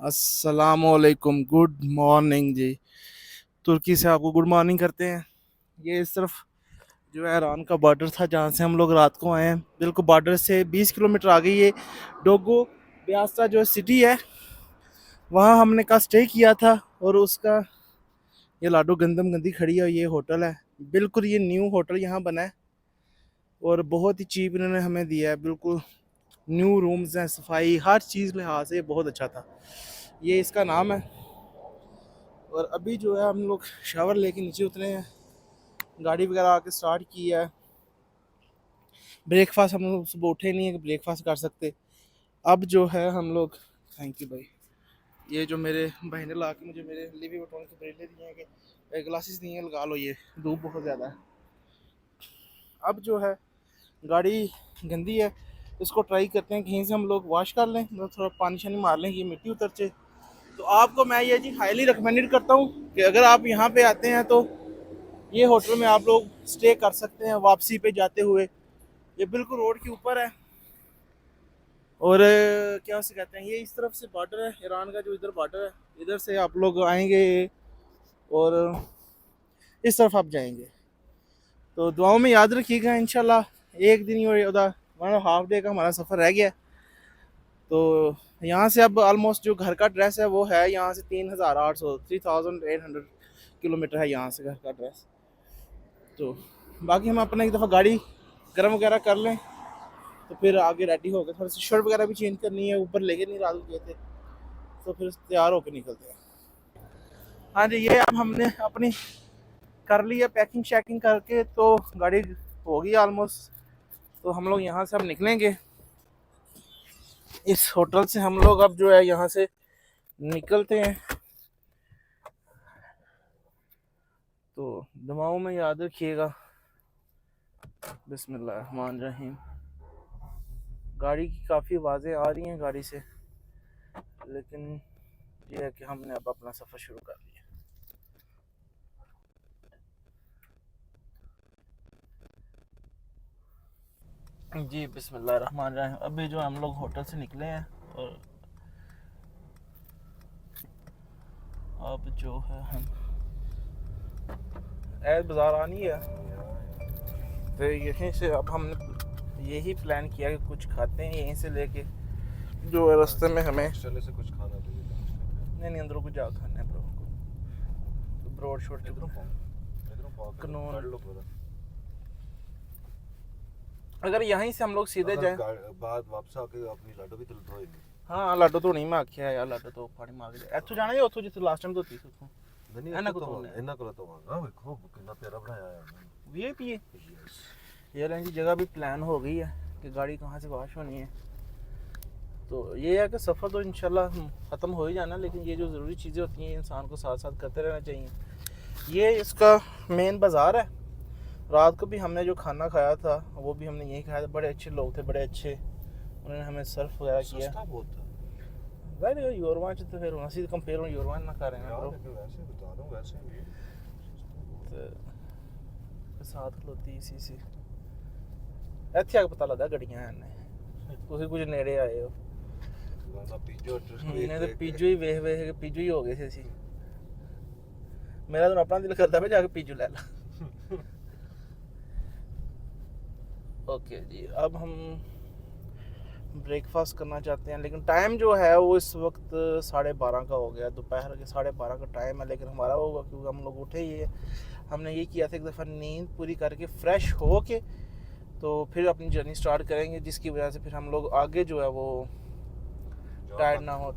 अस्सलामुअलैकुम, good morning जी। तुर्की से आपको गुड मॉर्निंग करते हैं। ये इस तरफ जो है ईरान का बॉर्डर था जहाँ से हम लोग रात को आए हैं। बिल्कुल बॉर्डर से 20 किलोमीटर आगे ये डोगो ब्यासा जो सिटी है, वहाँ हमने कल स्टे किया था। और उसका ये लाडो गंदम गंदी खड़ी है, ये होटल है। बिल्कुल ये न्यू होटल यहाँ बना है और बहुत ही चीप इन्होंने हमें दिया है। बिल्कुल न्यू रूम्स हैं, सफाई हर चीज़ लिहाज से बहुत अच्छा था। ये इसका नाम है। और अभी जो है हम लोग शावर लेके नीचे उतरे हैं, गाड़ी वगैरह आके स्टार्ट की है। ब्रेकफास्ट हम लोग सुबह उठे नहीं है कि ब्रेकफास्ट कर सकते। अब जो है हम लोग, थैंक यू भाई, ये जो मेरे भाई ने ला के मुझे मेरे लिवी बटोन के ब्रेले दिए हैं कि ग्लासेस नहीं है, लगा लो, ये धूप बहुत ज़्यादा है। अब जो है गाड़ी गंदी है, इसको ट्राई करते हैं कहीं से हम लोग वॉश कर लें, मतलब थोड़ा पानी शानी मार लें, ये मिट्टी उतर जाए। तो आपको मैं ये जी हाईली रिकमेंडेड करता हूँ कि अगर आप यहाँ पे आते हैं तो ये होटल में आप लोग स्टे कर सकते हैं वापसी पे जाते हुए। ये बिल्कुल रोड के ऊपर है। और क्या उसे कहते हैं, ये इस तरफ से बॉर्डर है ईरान का, जो इधर बॉर्डर है इधर से आप लोग आएंगे और इस तरफ आप जाएंगे। तो दुआओं में याद रखिएगा। इंशाल्लाह एक दिन और उधर वन हाफ डे का हमारा सफ़र रह गया। तो यहाँ से अब ऑलमोस्ट जो घर का ड्रेस है वो है यहाँ से 3800 3800 किलोमीटर है यहाँ से घर का ड्रेस। तो बाकी हम अपना एक दफ़ा गाड़ी गर्म वगैरह कर लें तो फिर आगे रेडी हो गए। थोड़ी सी शर्ट वगैरह भी चेंज करनी है, ऊपर लेके नहीं रात गए थे, तो फिर तैयार होकर निकलते हैं। हाँ जी, ये अब हमने अपनी कर ली है पैकिंग शैकिंग करके, तो गाड़ी होगी ऑलमोस्ट। तो हम लोग यहाँ से अब निकलेंगे। इस होटल से हम लोग अब जो है यहाँ से निकलते हैं। तो दुआओं में याद रखिएगा। बिस्मिल्लाहिर्रहमानिर्रहीम। गाड़ी की काफ़ी आवाज़ें आ रही हैं गाड़ी से, लेकिन ये है कि हमने अब अपना सफ़र शुरू कर लिया। जी बिस्मिल्लाहिर्रहमानिर्रहीम। अभी जो हम लोग होटल से निकले हैं और अब जो है हम ऐद बाज़ार आनी है, तो यहीं से अब हमने यही प्लान किया कि कुछ खाते हैं यहीं से लेके, जो रास्ते में हमें चले से कुछ खाना भी नहीं अंदरों को जा खाना है ब्रो को, ब्रोड शोट कानून। अगर यहीं से हम लोग सीधे जाएं, बाद वापस आके अपनी लाडो भी तो धोएंगे। हाँ लाडो तो नहीं मैं आख्या यार, लाडो तो पानी मार के इत्थों जाना या उत्थों जिथे लास्ट टाइम धोती सी उत्थों ਇਹਨਾਂ ਕੋਲ ਤੋਂ ਆ ਵੇਖੋ कितना प्यारा बनाया है वीआईपी है यार। इनकी जगह भी प्लान हो गई है कि गाड़ी कहाँ से वॉश होनी है। तो ये है कि सफ़र तो इंशाल्लाह ख़त्म हो ही जाना, लेकिन ये जो ज़रूरी चीज़ें होती हैं इंसान को साथ साथ करते रहना चाहिए। ये इसका मेन बाज़ार है। रात को भी हमने जो खाना खाया था वो भी हमने यहीं खाया था। बड़े अच्छे लोग थे, बड़े अच्छे, उन्होंने हमें सर्व वगैरह किया। सस्ता बहुत था वैसे यूरोवान तो फिर उसी कंपेयर में यूरोवान ना कर रहे हैं यार, ब्रो। वैसे बता रहा हूं वैसे भी तो साथ खलोती इसी से ਇੱਥੇ ਆ ਕੇ ਪਤਾ ਲੱਗਾ ਗੱਡੀਆਂ ਨੇ, ਤੁਸੀਂ ਕੁਝ ਨੇੜੇ ਆਏ ਹੋ। ਵਾਲਾ ਪੀਜੋ ਇਹਨੇ ਤਾਂ ਪੀਜੋ ਹੀ ਵੇਖ ਵੇਖ ਕੇ ਪੀਜੋ ਹੀ ਹੋ ਗਏ ਸੀ ਅਸੀਂ। मेरा तो अपना दिल करता है जाके पिज्जू ले ला। ओके जी, अब हम ब्रेकफास्ट करना चाहते हैं, लेकिन टाइम जो है वो इस वक्त 12:30 का हो गया, दोपहर के 12:30 का टाइम है। लेकिन हमारा होगा क्योंकि हम लोग उठे ही है। हमने ये किया था एक दफ़ा नींद पूरी करके फ्रेश हो के तो फिर अपनी जर्नी स्टार्ट करेंगे, जिसकी वजह से फिर हम लोग आगे जो है वो टायर्ड ना हो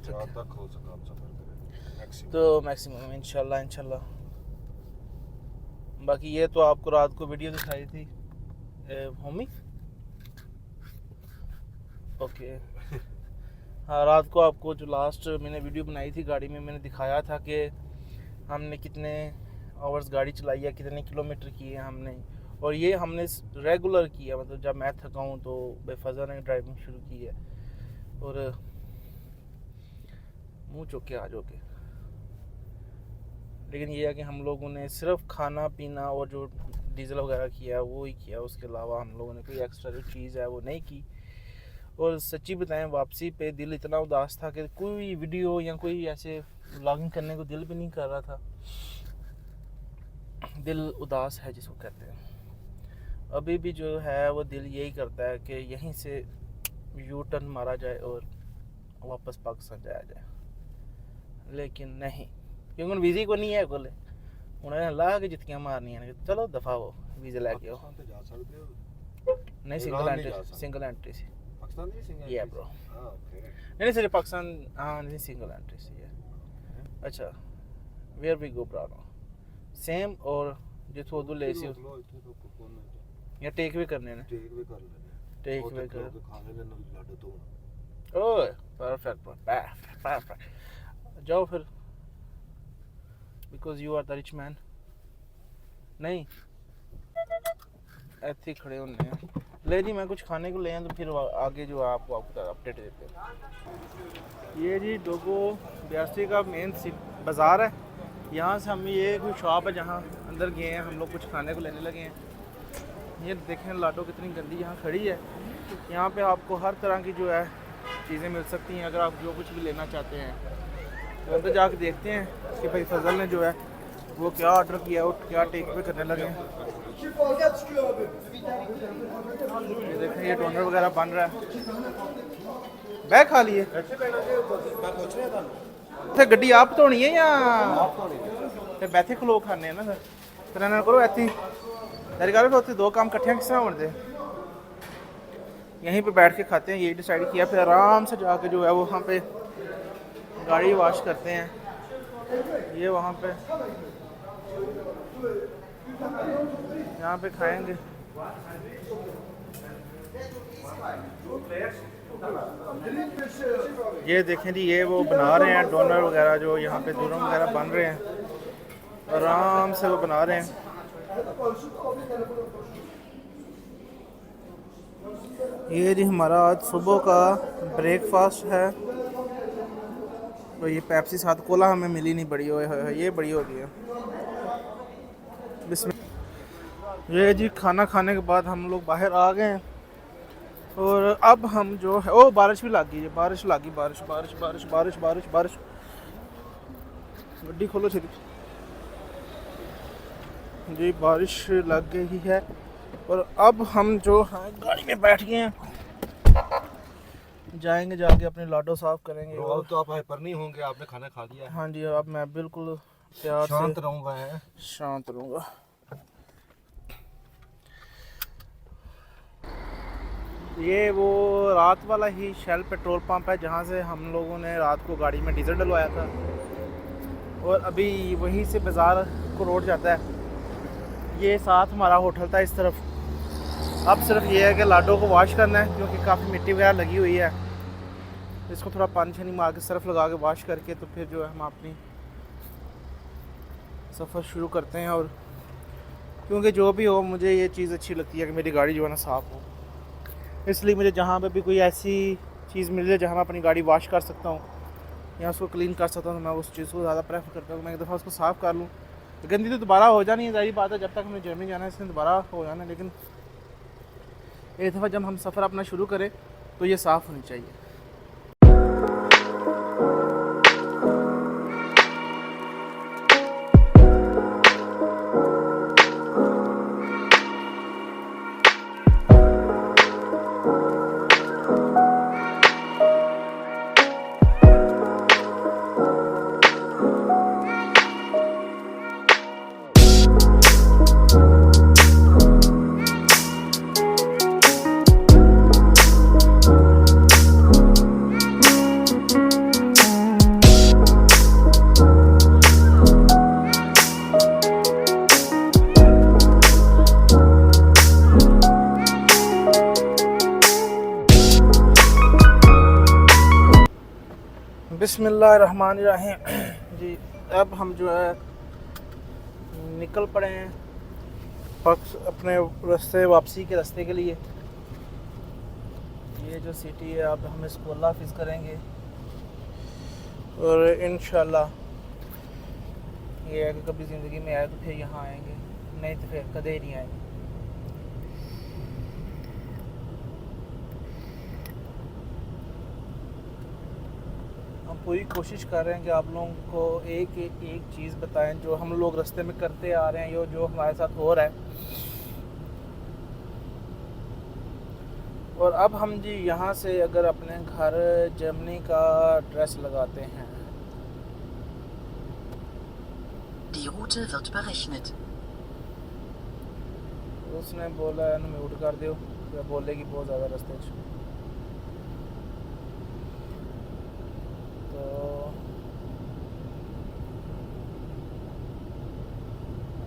तो मैक्सिमम इंशाल्लाह। बाकी ये तो आपको रात को वीडियो दिखाई थी होमी। ओके हाँ, रात को आपको जो लास्ट मैंने वीडियो बनाई थी गाड़ी में, मैंने दिखाया था कि हमने कितने आवर्स गाड़ी चलाई है, कितने किलोमीटर किए हमने। और ये हमने रेगुलर किया, मतलब जब मैं थका हूँ तो बेफज़ा ने ड्राइविंग शुरू की है। और मुँह चुक के आ जाओगे। लेकिन ये है कि हम लोगों ने सिर्फ खाना पीना और जो डीजल वगैरह किया वो ही किया, उसके अलावा हम लोगों ने कोई एक्स्ट्रा जो चीज़ है वो नहीं की। और सच्ची बताएं वापसी पे दिल इतना उदास था कि कोई वीडियो या कोई ऐसे व्लॉगिंग करने को दिल भी नहीं कर रहा था। दिल उदास है जिसको कहते हैं। अभी भी जो है वो दिल यही करता है कि यहीं से यू टर्न मारा जाए और वापस पाकिस्तान जाया जाए, लेकिन नहीं, क्योंकि वीज़े को नहीं है कोले उन्होंने ला के जितकियां मारनियां ने, चलो दफा हो वीज़ा लेके आओ। पाकिस्तान तो जा सकते हो। नहीं, सिंगल एंट्री से पाकिस्तान नहीं सिंगल ये ब्रो। हां ओके नहीं सिर्फ पाकिस्तान, हाँ नहीं सिंगल एंट्री से है। अच्छा वेयर वी गो ब्रानो सेम और जो थोड़ो ले सी या टेक वे करने ने, टेक वे कर लेने, टेक वे कर खाने में लाडो तो ओए परफेक्ट जाओ फिर, because you are the rich man. नहीं ऐसे ही खड़े होने हैं। ले जी मैं कुछ खाने को ले आया तो फिर आगे जो आपको अपडेट देते हैं। ये जी डोगो बियासी का मेन बाज़ार है। यहाँ से हम ये कोई शॉप है जहाँ अंदर गए हैं हम लोग, कुछ खाने को लेने लगे हैं। ये देखें लाडो कितनी गंदी यहाँ खड़ी है। यहाँ पे आपको हर तरह की जो है चीज़ें मिल सकती हैं अगर आप जो कुछ भी लेना चाहते हैं। तो अंदर जाके देखते हैं कि भाई फजल ने जो है वो क्या ऑर्डर किया है और क्या टेक पे करने लगे हैं। ये देखें ये डोनर वगैरह बन रहा है। बैग खा लिए थे गड्डी आप धोनी है या फिर बैठे खलो खाने ना सर फिर ना करो ऐसे तेरी करो तो दो काम इकट्ठे किस तरह होने दे। यहीं पे बैठ के खाते हैं, यही डिसाइड किया। फिर आराम से जाके जो है वो वहाँ पे गाड़ी वॉश करते हैं। ये वहाँ पे यहाँ पे खाएंगे। ये देखें जी ये वो बना रहे हैं डोनर वगैरह, जो यहाँ पे दुरम वगैरह बन रहे हैं, आराम से वो बना रहे हैं। ये जी हमारा आज सुबह का ब्रेकफास्ट है। तो ये पेप्सी साथ कोला हमें मिली नहीं, बड़ी हो ये बड़ी हो गई है। ये जी खाना खाने के बाद हम लोग बाहर आ गए हैं और अब हम जो है ओ बारिश भी लग गई है, बारिश लग गई, बारिश बारिश बारिश बारिश बारिश बारिश गड्डी खोलो सीधी जी, बारिश लग गई है। और अब हम जो है गाड़ी में बैठ गए हैं, जाएंगे जाके अपने लाडो साफ करेंगे। और तो आप हाइपर नहीं होंगे, आपने खाना खा लिया है। हाँ जी अब मैं बिल्कुल प्यार शांत से रहूँगा है, शांत रहूँगा। ये वो रात वाला ही शेल पेट्रोल पंप है जहाँ से हम लोगों ने रात को गाड़ी में डीजल डलवाया था और अभी वहीं से बाज़ार को रोड जाता है। ये साथ हमारा होटल था इस तरफ। अब सिर्फ ये है कि लाडो को वॉश करना है क्योंकि काफ़ी मिट्टी वगैरह लगी हुई है। इसको थोड़ा पानी छानी मार के सर्फ लगा के वॉश करके तो फिर जो है हम अपनी सफ़र शुरू करते हैं। और क्योंकि जो भी हो मुझे ये चीज़ अच्छी लगती है कि मेरी गाड़ी जो है ना साफ़ हो, इसलिए मुझे जहाँ पे भी कोई ऐसी चीज़ मिल जाए जहाँ मैं अपनी गाड़ी वॉश कर सकता हूँ या उसको क्लीन कर सकता हूँ तो मैं उस चीज़ को ज़्यादा प्रेफर करता हूँ। मैं एक दफ़ा उसको साफ़ कर लूँ, गंदी तो दोबारा हो जानी है, ज़ाहिर बात है। जब तक हमें जर्मनी जाना है इसमें दोबारा हो जाना है, लेकिन एक दफ़ा जब हम सफ़र अपना शुरू करें तो ये साफ़ होनी चाहिए। बिस्मिल्लाहिर्रहमानिर्रहीम जी। अब हम जो है निकल पड़े हैं अपने रास्ते वापसी के रास्ते के लिए। ये जो सिटी है अब हम इसको अल्लाह हाफिज़ करेंगे और इंशाल्लाह ये है कि कभी ज़िंदगी में आए तो फिर यहाँ आएंगे, नहीं तो फिर कदे नहीं आएंगे। पूरी कोशिश कर रहे हैं कि आप लोगों को एक चीज़ बताएं जो हम लोग रास्ते में करते आ रहे हैं, जो हमारे साथ हो रहा है। और अब हम जी यहाँ से अगर अपने घर जर्मनी का एड्रेस लगाते हैं, Die Route wird berechnet. उसने बोला है ना म्यूट कर दो, या बोलेगी बहुत ज़्यादा रास्ते च। तो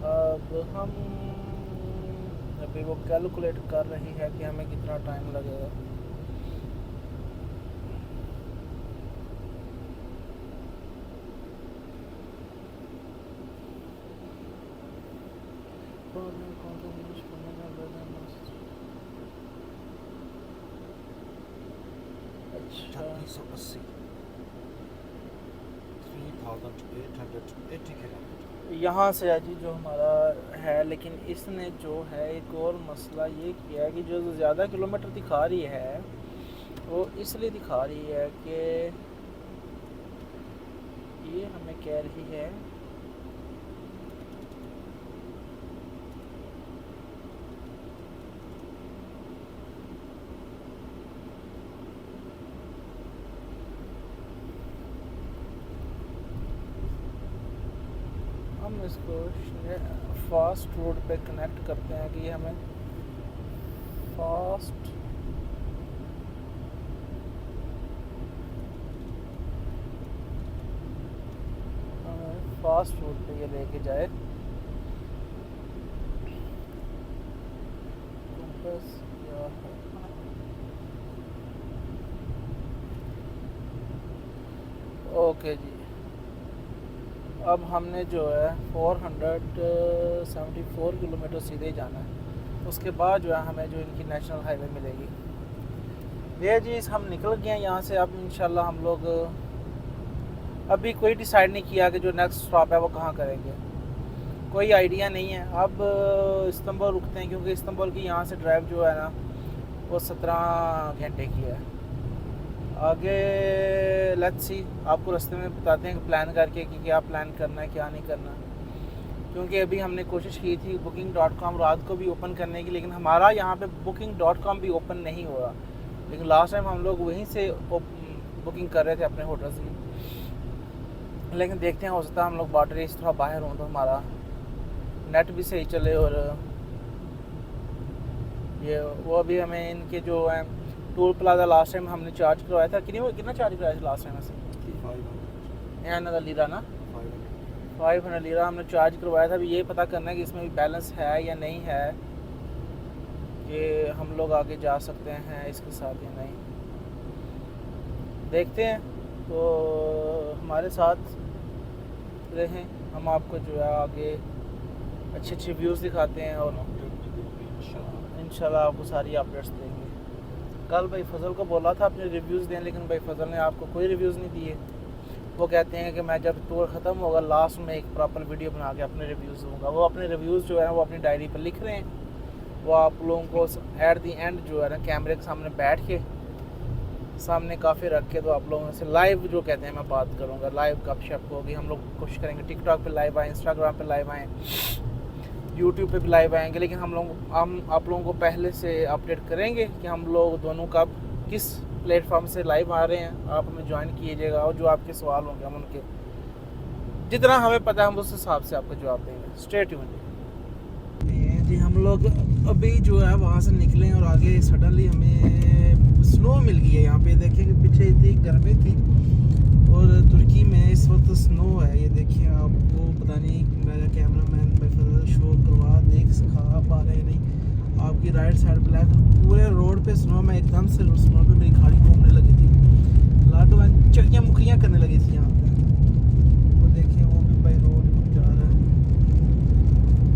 अब हम अभी वो कैलकुलेट कर रही है कि हमें कितना टाइम लगेगा। अच्छा 3680 3880 किलोमीटर यहाँ से है जी जो हमारा है, लेकिन इसने जो है एक और मसला ये किया है कि जो ज़्यादा किलोमीटर दिखा रही है वो इसलिए दिखा रही है कि ये हमें कह रही है हम इसको फास्ट रोड पे कनेक्ट करते हैं कि ये हमें फास्ट रोड पे ये लेके जाए। कंपास क्या है? ओके जी, अब हमने जो है 474 किलोमीटर सीधे जाना है। उसके बाद जो है हमें जो इनकी नेशनल हाईवे मिलेगी। ये जी हम निकल गए हैं यहाँ से। अब इंशाल्लाह हम लोग अभी कोई डिसाइड नहीं किया कि जो नेक्स्ट स्टॉप है वो कहाँ करेंगे, कोई आइडिया नहीं है। अब इस्तांबुल रुकते हैं क्योंकि इस्तांबुल की यहाँ से ड्राइव जो है ना वो 17 घंटे की है। आगे लेट्स सी, आपको रास्ते में बताते हैं कि प्लान करके कि क्या प्लान करना है क्या नहीं करना। क्योंकि अभी हमने कोशिश की थी booking.com रात को भी ओपन करने की, लेकिन हमारा यहाँ पे booking.com भी ओपन नहीं हो रहा। लेकिन लास्ट टाइम हम लोग वहीं से बुकिंग कर रहे थे अपने होटल की, लेकिन देखते हैं हो सकता है हम लोग बॉर्डर एरिया थोड़ा बाहर हों तो हमारा नेट भी सही चले। और ये वो अभी हमें इनके जो है टोल प्लाजा लास्ट टाइम हमने चार्ज करवाया था, कितना चार्ज करवाया था लास्ट टाइम ऐसे? 500 लीरा ना, 500 लीरा हमने चार्ज करवाया था। अभी ये पता करना है कि इसमें भी बैलेंस है या नहीं है, कि हम लोग आगे जा सकते हैं इसके साथ या नहीं, देखते हैं। तो हमारे साथ रहें, हम आपको जो है आगे अच्छे अच्छे व्यूज़ दिखाते हैं और इंशाल्लाह आपको सारी अपडेट्स देंगे। कल भाई फजल को बोला था अपने रिव्यूज़ दें, लेकिन भाई फजल ने आपको कोई रिव्यूज़ नहीं दिए। वो कहते हैं कि मैं जब टूर ख़त्म होगा लास्ट में एक प्रॉपर वीडियो बना के अपने रिव्यूज़ दूँगा। वो अपने रिव्यूज़ जो है वो अपनी डायरी पर लिख रहे हैं। वो आप लोगों को एट दी एंड जो है ना कैमरे के सामने बैठ के सामने काफ़ी रख के तो आप लोगों से लाइव जो कहते हैं मैं बात करूँगा, लाइव गपशप होगी। हम लोग कोशिश करेंगे टिकटॉक पे लाइव आएँ, इंस्टाग्राम पे लाइव आएँ, यूट्यूब पे भी लाइव आएंगे। लेकिन हम आप लोगों को पहले से अपडेट करेंगे कि हम लोग दोनों कब किस प्लेटफॉर्म से लाइव आ रहे हैं। आप हमें ज्वाइन कीजिएगा और जो आपके सवाल होंगे हम उनके जितना हमें पता है हम उस हिसाब से आपको जवाब देंगे। स्टे ट्यून्ड जी। हम लोग अभी जो है वहाँ से निकले और आगे सडनली हमें स्नो मिल गई है। यहाँ पे देखें कि पीछे इतनी गर्मी थी और तुर्की में इस वक्त स्नो है। ये देखिए आपको पता नहीं मेरा कैमरा मैन शो करवा देख सिखा पा रहे नहीं। आपकी राइट साइड ब्लैक पूरे रोड पे स्नो में एकदम से स्नो पे मेरी गाड़ी घूमने लगी थी, लाडो चढ़ियाँ मुखरियाँ करने लगी थी यहाँ पे। वो देखिए वो भी भाई रोड जा रहा है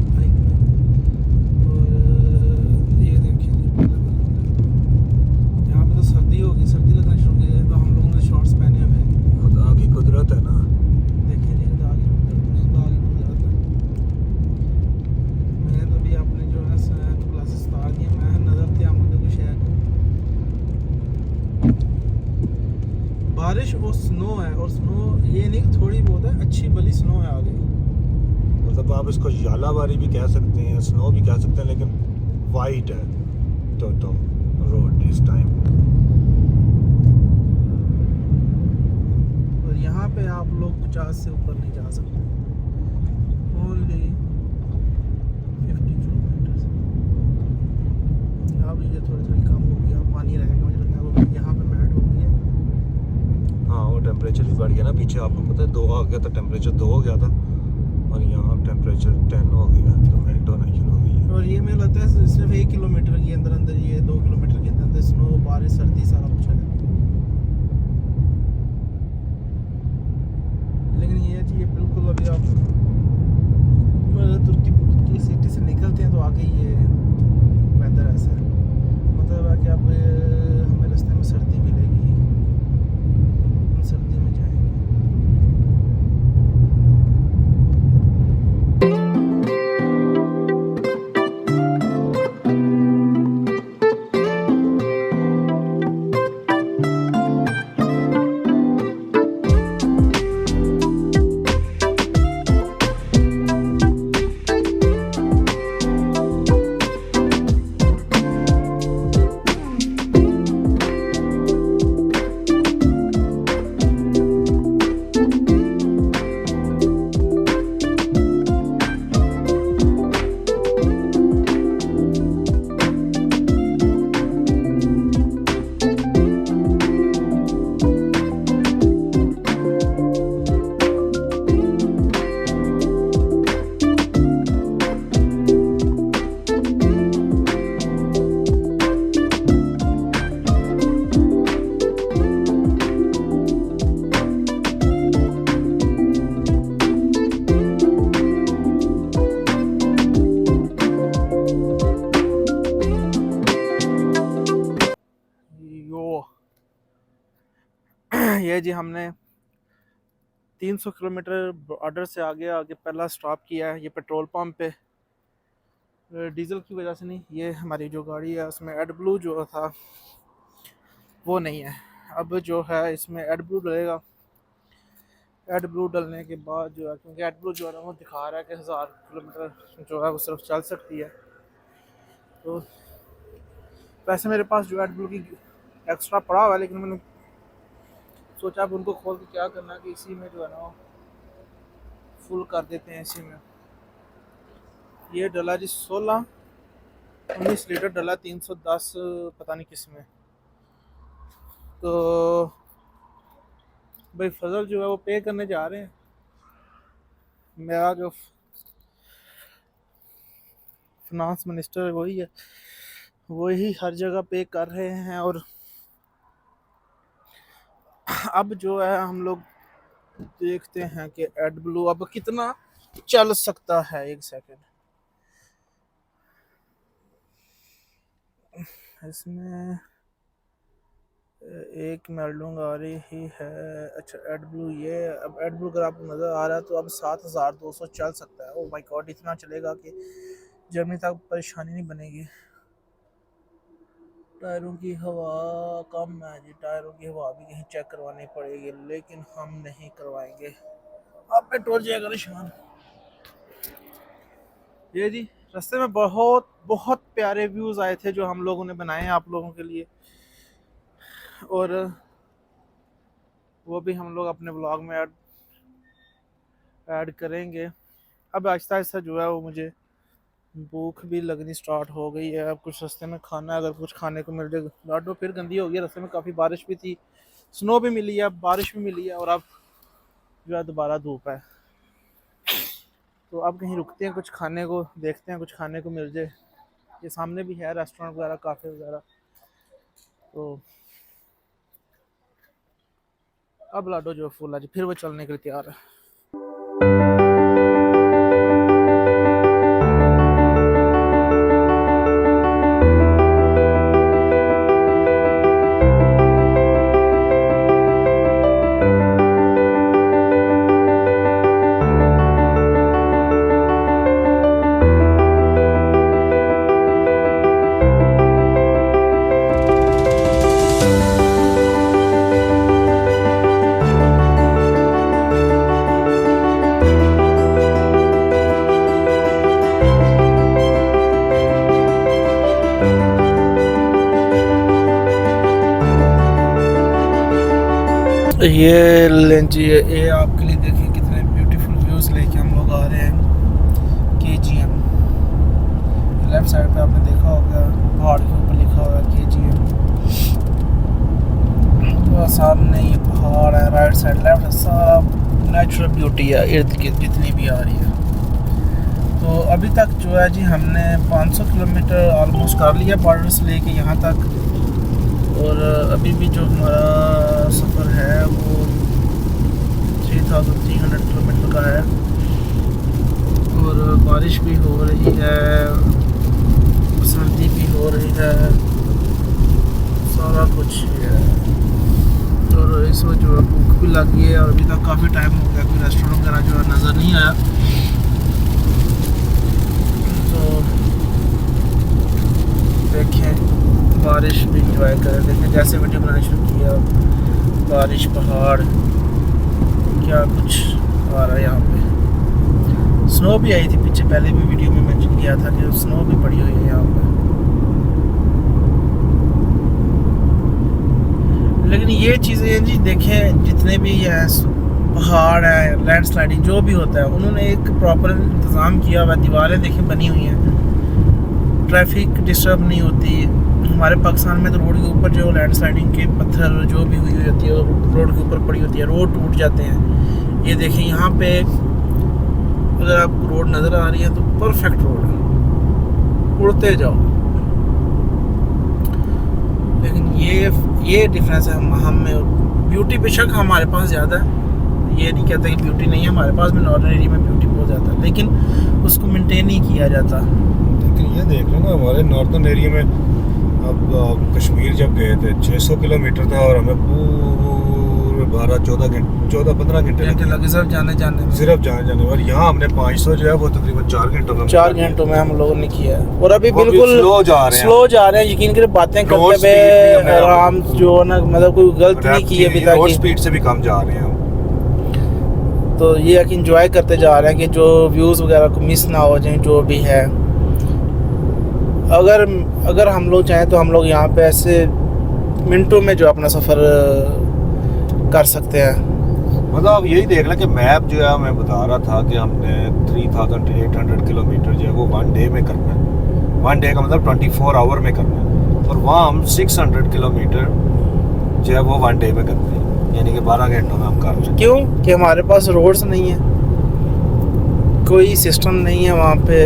बाइक में। और ये देखिए यहाँ पे तो सर्दी होगी, सर्दी लगना शुरू हो गई है। तो हम लोगों ने शॉर्ट्स पहने हुए हैं। खुदा की कुदरत है ना, देखिए नहीं खुदा की कुदरत है। मैंने तो भी अपने जो है क्लासेस स्टार्ट किए। मैं नज़र थे मुझे कुछ है बारिश और स्नो है, और नहीं कि थोड़ी बहुत है, अच्छी भली स्नो है आगे। मतलब आप इसको यालाबारी भी कह सकते हैं, स्नो भी कह सकते हैं, लेकिन वाइट है तो रोड इस टाइम। और यहाँ पे आप लोग 50 से ऊपर नहीं जा सकते, ओनली 50 किलोमीटर। अब ये थोड़ी थोड़ी कम हो गया, पानी रहेगा मुझे लगता है, वो यहाँ पे मैट हो गई है। हाँ, वो टेम्परेचर भी बढ़ गया ना, पीछे आपको पता है 2 आ गया था, टेम्परेचर 2 हो गया था और यहाँ टेम्परेचर 10 हो गया, तो मेल्ट होना शुरू हो गई है। और ये मुझे लगता है सिर्फ 1 किलोमीटर के अंदर अंदर, ये 2 किलोमीटर के अंदर अंदर स्नो, बारिश, सर्दी सारा कुछ है। लेकिन ये है कि ये बिल्कुल अभी आप तुर्की की सिटी से निकलते हैं तो आगे ये वेदर ऐसा है, मतलब है कि अब हमें रास्ते में सर्दी मिलेगी, हम सर्दी में जाएंगे। ये जी हमने 300 किलोमीटर बॉर्डर से आगे आगे पहला स्टॉप किया है, ये पेट्रोल पंप पे। डीजल की वजह से नहीं, ये हमारी जो गाड़ी है उसमें एडब्लू जो था वो नहीं है। अब जो है इसमें एडब्लू डलेगा। एडब्लू डलने के बाद जो है, क्योंकि एडब्लू जो है ना वो दिखा रहा है कि 1000 किलोमीटर जो है वो सिर्फ चल सकती है, तो वैसे मेरे पास जो एडब्लू की एक्स्ट्रा पड़ा हुआ है, लेकिन मैंने सोचा अब उनको खोल के क्या करना है कि इसी में जो है ना फुल कर देते हैं इसी में। ये डला जी 19 लीटर डला, 310 पता नहीं किस में। तो भाई फजल जो है वो पे करने जा रहे हैं, मेरा जो फिनांस मिनिस्टर वही है, वही हर जगह पे कर रहे हैं। और अब जो है हम लोग देखते हैं कि एडब्लू अब कितना चल सकता है। एक सेकंड, इसमें एक मेल्डिंग आ रही है। अच्छा एडब्लू, ये अब एडब्लू अगर आपको नज़र आ रहा है तो अब 7200 चल सकता है। ओ माय गॉड, इतना चलेगा कि जर्मनी तक परेशानी नहीं बनेगी। टायरों की हवा कम है जी, टायरों की हवा भी कहीं चेक करवानी पड़ेगी, लेकिन हम नहीं करवाएंगे, अब पेट्रोल जाएगा निशान। ये जी रास्ते में बहुत बहुत प्यारे व्यूज़ आए थे जो हम लोगों ने बनाए हैं आप लोगों के लिए, और वो भी हम लोग अपने ब्लॉग में ऐड करेंगे। अब आहिस्ता आहिस्ता जो है वो मुझे भूख भी लगनी स्टार्ट हो गई है। अब कुछ रास्ते में खाना, अगर कुछ खाने को मिल जाए। लाडो फिर गंदी हो गई, रास्ते में काफ़ी बारिश भी थी, स्नो भी मिली है, बारिश भी मिली है, और अब जो है दोबारा धूप है। तो अब कहीं रुकते हैं, कुछ खाने को देखते हैं, कुछ खाने को मिल जाए। ये सामने भी है रेस्टोरेंट वगैरह, काफ़े वगैरह। तो अब लाडो जो फुल आज फिर वो चलने के लिए तैयार है। ये लें जी, ये आपके लिए देखिए कितने ब्यूटीफुल व्यूज़ लेके हम लोग आ रहे हैं KGM। लेफ्ट साइड पे आपने देखा होगा पहाड़ के ऊपर लिखा होगा KGM। तो सामने ये पहाड़ है, राइट साइड लेफ्ट सारा नेचुरल ब्यूटी है इर्द गिर्द जितनी भी आ रही है। तो अभी तक जो है जी हमने 500 किलोमीटर ऑलमोस्ट कर लिया बॉर्डर से लेके यहाँ तक। और अभी भी जो हमारा सफ़र है वो 3300 किलोमीटर का है। और बारिश भी हो रही है, सर्दी भी हो रही है, सारा कुछ है। और इस वक्त जो है भूख भी लग गई है और अभी तक काफ़ी टाइम हो गया, कोई रेस्टोरेंट वगैरह जो है नज़र नहीं आया। तो देखें, बारिश भी इंजॉय करें। देखें जैसे वीडियो बनाना शुरू किया, बारिश, पहाड़, क्या कुछ आ रहा है यहाँ पे। स्नो भी आई थी पीछे, पहले भी वीडियो में मेंशन किया था कि स्नो भी पड़ी हुई है यहाँ पे। लेकिन ये चीज़ें जी देखें, जितने भी हैं पहाड़ है, लैंडस्लाइडिंग जो भी होता है, उन्होंने एक प्रॉपर इंतज़ाम किया हुआ। दीवारें देखें बनी हुई हैं, ट्रैफिक डिस्टर्ब नहीं होती। हमारे पाकिस्तान में तो रोड के ऊपर जो लैंडस्लाइडिंग के पत्थर जो भी हुई होती है वो रोड के ऊपर पड़ी होती है, रोड टूट जाते हैं। ये देखें यहाँ पे अगर आपको रोड नज़र आ रही है तो परफेक्ट रोड है, उड़ते जाओ। लेकिन ये डिफरेंस है हम में। ब्यूटी बेशक हमारे पास ज़्यादा है, ये नहीं कहते कि ब्यूटी नहीं है हमारे पास में, नॉर्दर्न एरिया में ब्यूटी बहुत ज़्यादा है, लेकिन उसको मेंटेन नहीं किया जाता। लेकिन ये देख लो ना, हमारे नॉर्दर्न एरिया में अब कश्मीर जब गए थे 600 किलोमीटर था और हमें पूरे 14-15 घंटे लगे सिर्फ जाने में। सिर्फ जाने और यहाँ हमने 500 जो है वो तकरीबन 4 घंटों में 4 घंटों में हम लोगों ने किया है। और अभी वो भी बिल्कुल स्लो जा रहे हैं। यकीन करें, बातें रोड करते स्पीड भी हमें आराम जो है ना, मतलब कोई गलत नहीं की अभी रोड तक। स्पीड से भी कम जा रहे हैं हम। तो ये है कि इंजॉय करते जा रहे हैं कि जो व्यूज़ वगैरह को मिस ना हो जाए, जो भी है। अगर हम लोग चाहें तो हम लोग यहाँ पे ऐसे मिनटों में जो अपना सफ़र कर सकते हैं। मतलब आप यही देख लें कि मैप जो है मैं बता रहा था कि हमने 3800 किलोमीटर जो है वो 1 डे में करना है। 1 डे का मतलब 24 आवर में करना है। और वहाँ हम 600 किलोमीटर जो है वो 1 डे में करते हैं, यानी कि 12 घंटों में हम कर लें। क्यों कि हमारे पास रोड्स नहीं है, कोई सिस्टम नहीं है वहाँ पे।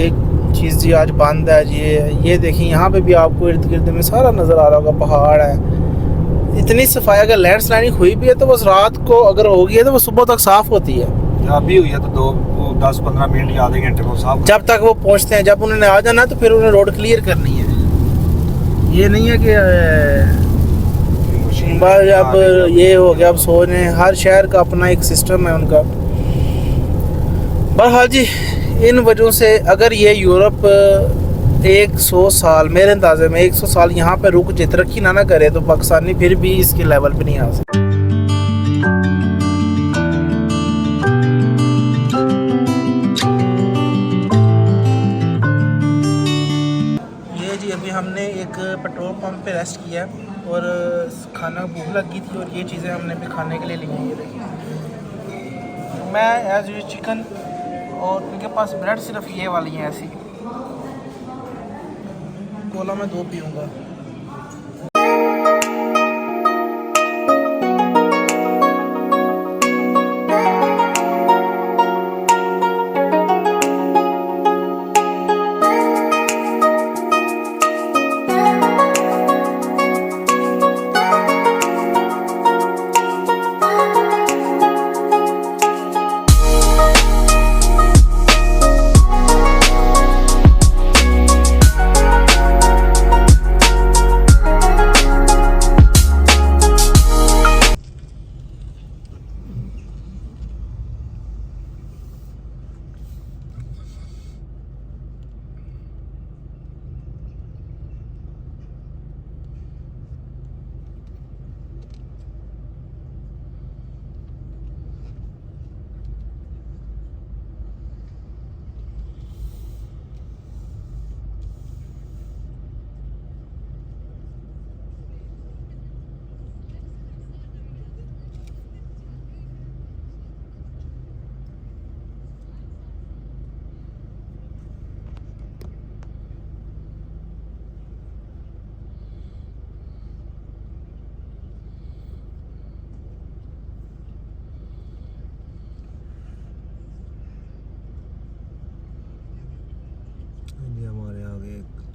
एक चीज़ जी आज बंद है जी। ये देखिए यहाँ पे भी आपको इर्द गिर्द में सारा नज़र आ रहा होगा, पहाड़ है। इतनी सफाई, अगर लैंडस्लाइडिंग हुई भी है तो बस रात को अगर होगी है तो वो सुबह तक साफ़ होती है। अभी हुई है तो 10-15 मिनट या आधे घंटे में साफ। जब तक वो पहुँचते हैं, जब उन्होंने आ जाना तो फिर उन्हें रोड क्लियर करनी है। ये नहीं है कि बस अब ये हो गया, अब सोने। हर शहर का अपना एक सिस्टम है उनका। बहरहाल जी, इन वजहों से अगर ये यूरोप 100 साल, मेरे अंदाजे में 100 साल यहाँ पे रुक जे, तरक्की ना करे, तो पाकिस्तानी फिर भी इसके लेवल पे नहीं आ सकते। ये जी अभी हमने एक पेट्रोल पंप पे रेस्ट किया और खाना भूख लगी थी और ये चीज़ें हमने भी खाने के लिए ली हैं। ये देखिए, मैं एज यूजुअल चिकन, और उनके पास ब्रेड सिर्फ ये वाली हैं ऐसी। कोला मैं 2 पीऊँगा।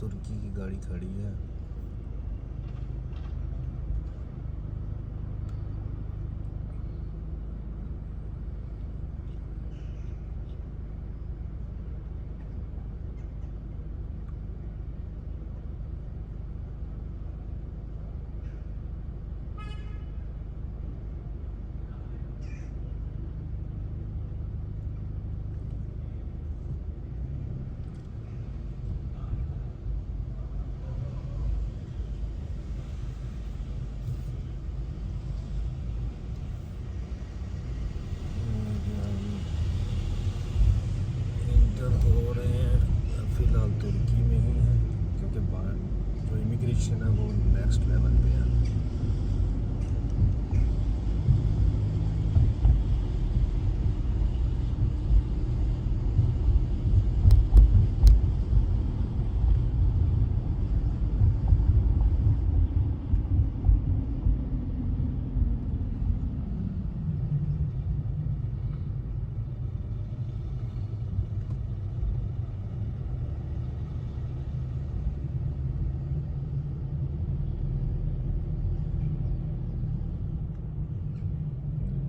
तुर्की की गाड़ी खड़ी है। हो रहे हैं फ़िलहाल तुर्की में ही हैं, क्योंकि बाहर जो इमिग्रेशन है वो नेक्स्ट लेवल पे है।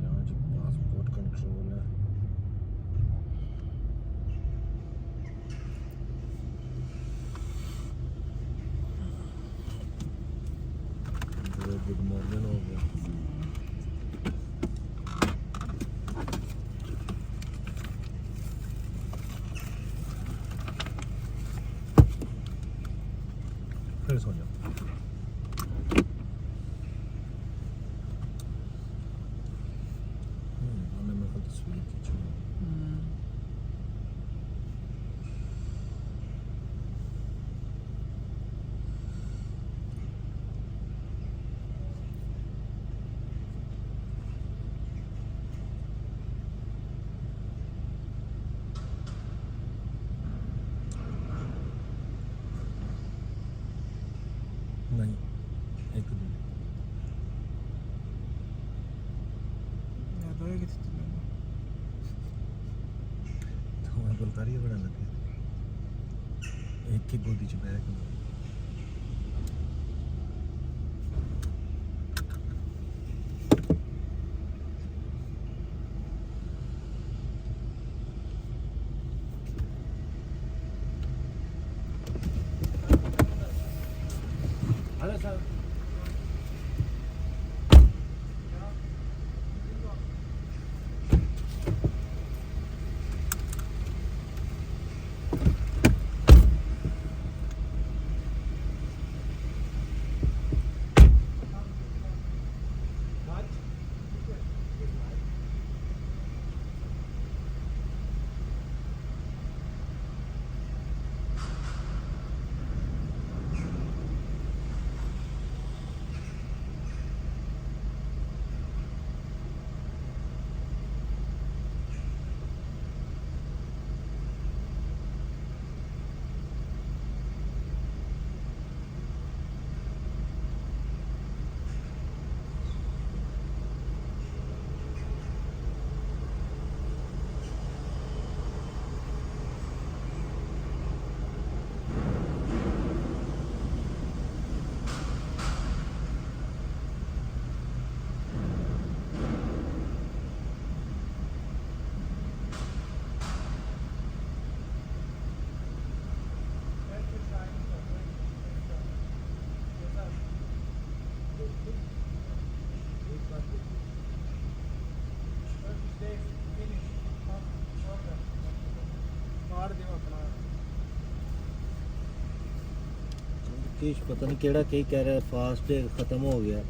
यहाँ जी पासपोर्ट कंट्रोल है। गुड मॉर्निंग हो गया। फिर सो जाओ। हमने मेरे को तस्वीर खींची। नहीं, एक दिन तो मैं बुल्गारिया बड़ा लगे एक की गोदी च बैग अरे सर किश पता नहीं केड़ा कही कह रहा है फास्ट खत्म हो गया।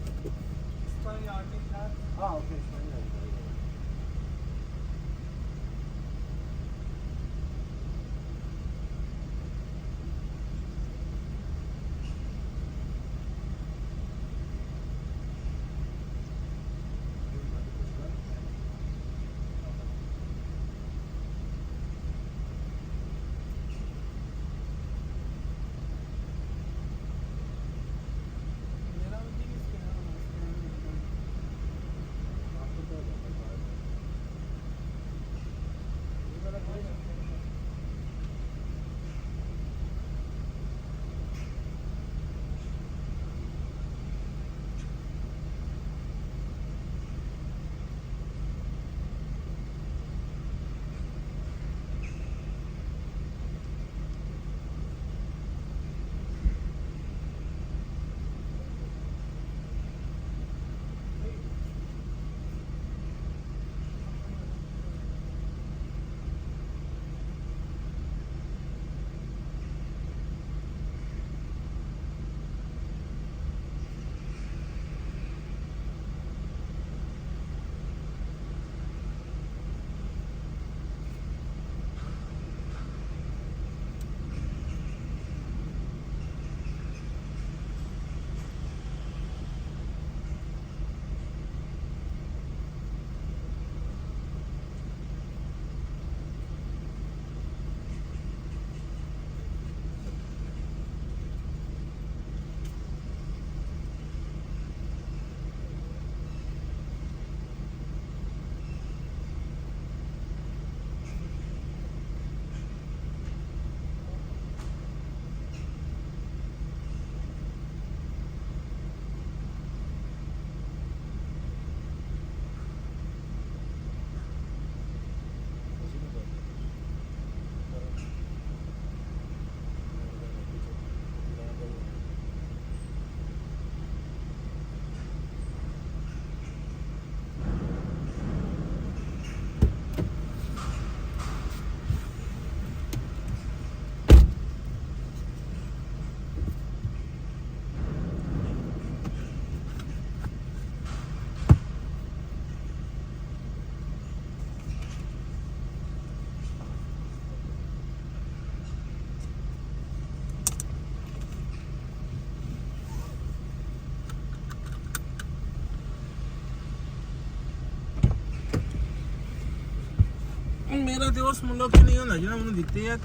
मेरा तो उस मुल्क च नहीं होना जिन्हें मैंने दिते है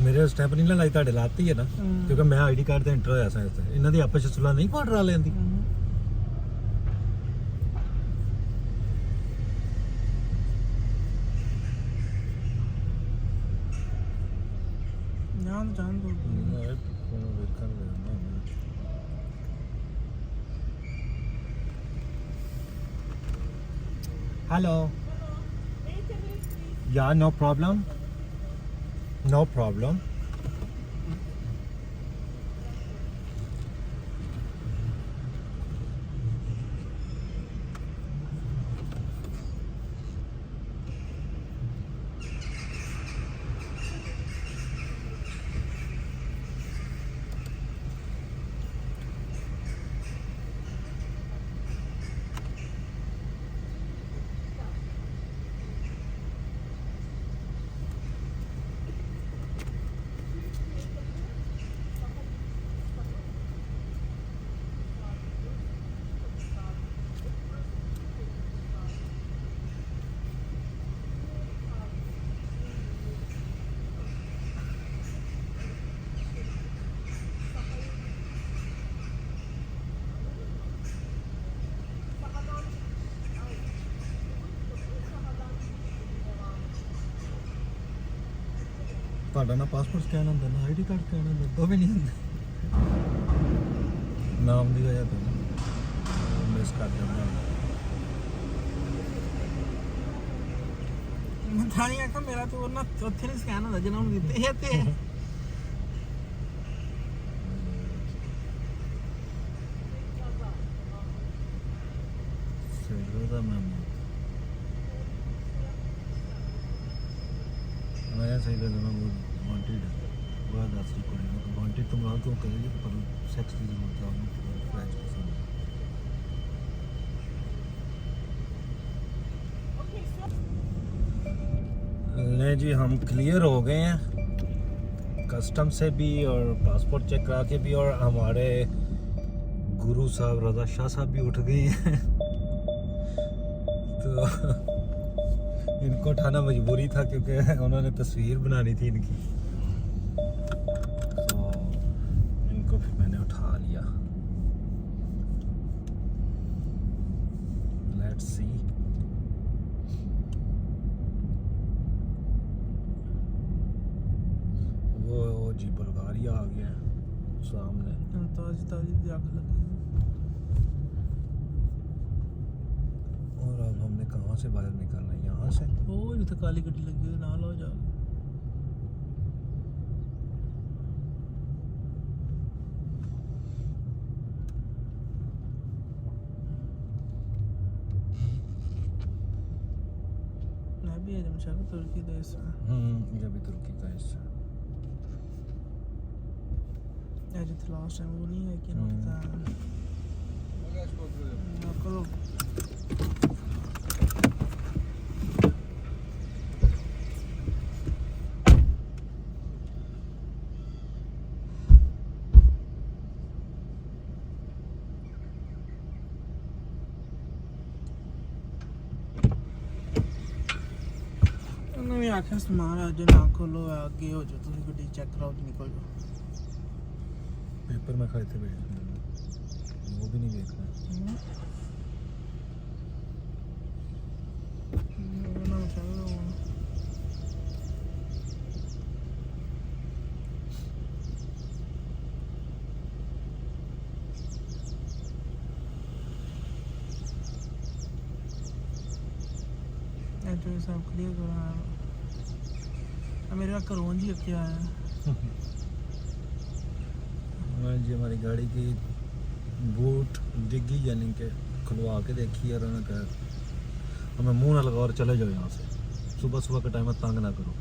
ਮੇਰੇ ਸਟੈਂਪ ਨਹੀਂ ਨਾ ਲਾਈ ਤੁਹਾਡੇ ਲਾਤੀ ਹੈ ਨਾ ਕਿਉਂਕਿ ਮੈਂ ਆਈਡੀ ਕਾਰਡ ਤੇ ਐਂਟਰ ਹੋਇਆ ਸਾਂ ਇੱਥੇ ਇਹਨਾਂ ਦੀ ਆਪਸ ਵਿੱਚ ਸੁਲਾ ਨਹੀਂ ਪਾੜਰਾ ਲੈਂਦੀ जान दो हेलो या नो प्रॉब्लम नो प्रॉब्लम ਤੁਹਾਡਾ ਨਾ ਪਾਸਪੋਰਟ ਸਕੈਨ ਹੁੰਦਾ ਨਾ ਆਈਡੀ ਕਾਰਡ ਸਕੈਨ ਹੁੰਦਾ ਉਹ ਵੀ ਨਹੀਂ ਹੁੰਦਾ ਨਾਮ ਦੀ ਵਜ੍ਹਾ ਤੋਂ ਮਿਸ ਕਰ ਦਿੰਦਾ था ही आका मेरा तो ना चौथे नहीं स्कैन होता जिन्हें मैंने दिते है ते ਸਹੀ ਦਾ ਮੈਂ सही लगा मैं वो वांटेड बड़ा दस रिकॉर्डिंग वांटेड तुम रात को करेंगे पर सेक्स की जरूरत है हमें फ्रेंच पसंद नहीं जी हम क्लियर हो गए हैं कस्टम से भी और पासपोर्ट चेक करा के भी और हमारे गुरु साहब रजा शाह साहब भी उठ गए हैं तो इनको उठाना मजबूरी था क्योंकि उन्होंने तस्वीर बनानी थी इनकी तो इनको फिर मैंने उठा लिया लेट्स सी वो जी बुल्गारिया आ गया सामने ताजी ताजी आँख लगी और अब हमने कहाँ से बाहर निकलना है यहाँ से वो जो तो काली गड्डी लगी है नाल हो जा मैं भी है जमशा भी तुर्की देश में ये भी तुर्की का हिस्सा है जो लास्ट टाइम वो नहीं है कि नोकता करो उन्होंने आखिर तुम्हारा जो ना खोलो आगे हो जो तुम गड्डी चेक कराओ तो निकल जाओ पेपर में खाए थे बैठ वो भी नहीं देख रहा जो सब क्लियर करा मेरे घरों जी क्या है जी हमारी गाड़ी की बूट डिग्गी यानी कि खुलवा के देखी और उन्होंने कहा हमें मुंह ना लगाओ और चले जाओ यहाँ से सुबह सुबह के टाइम में तंग ना करो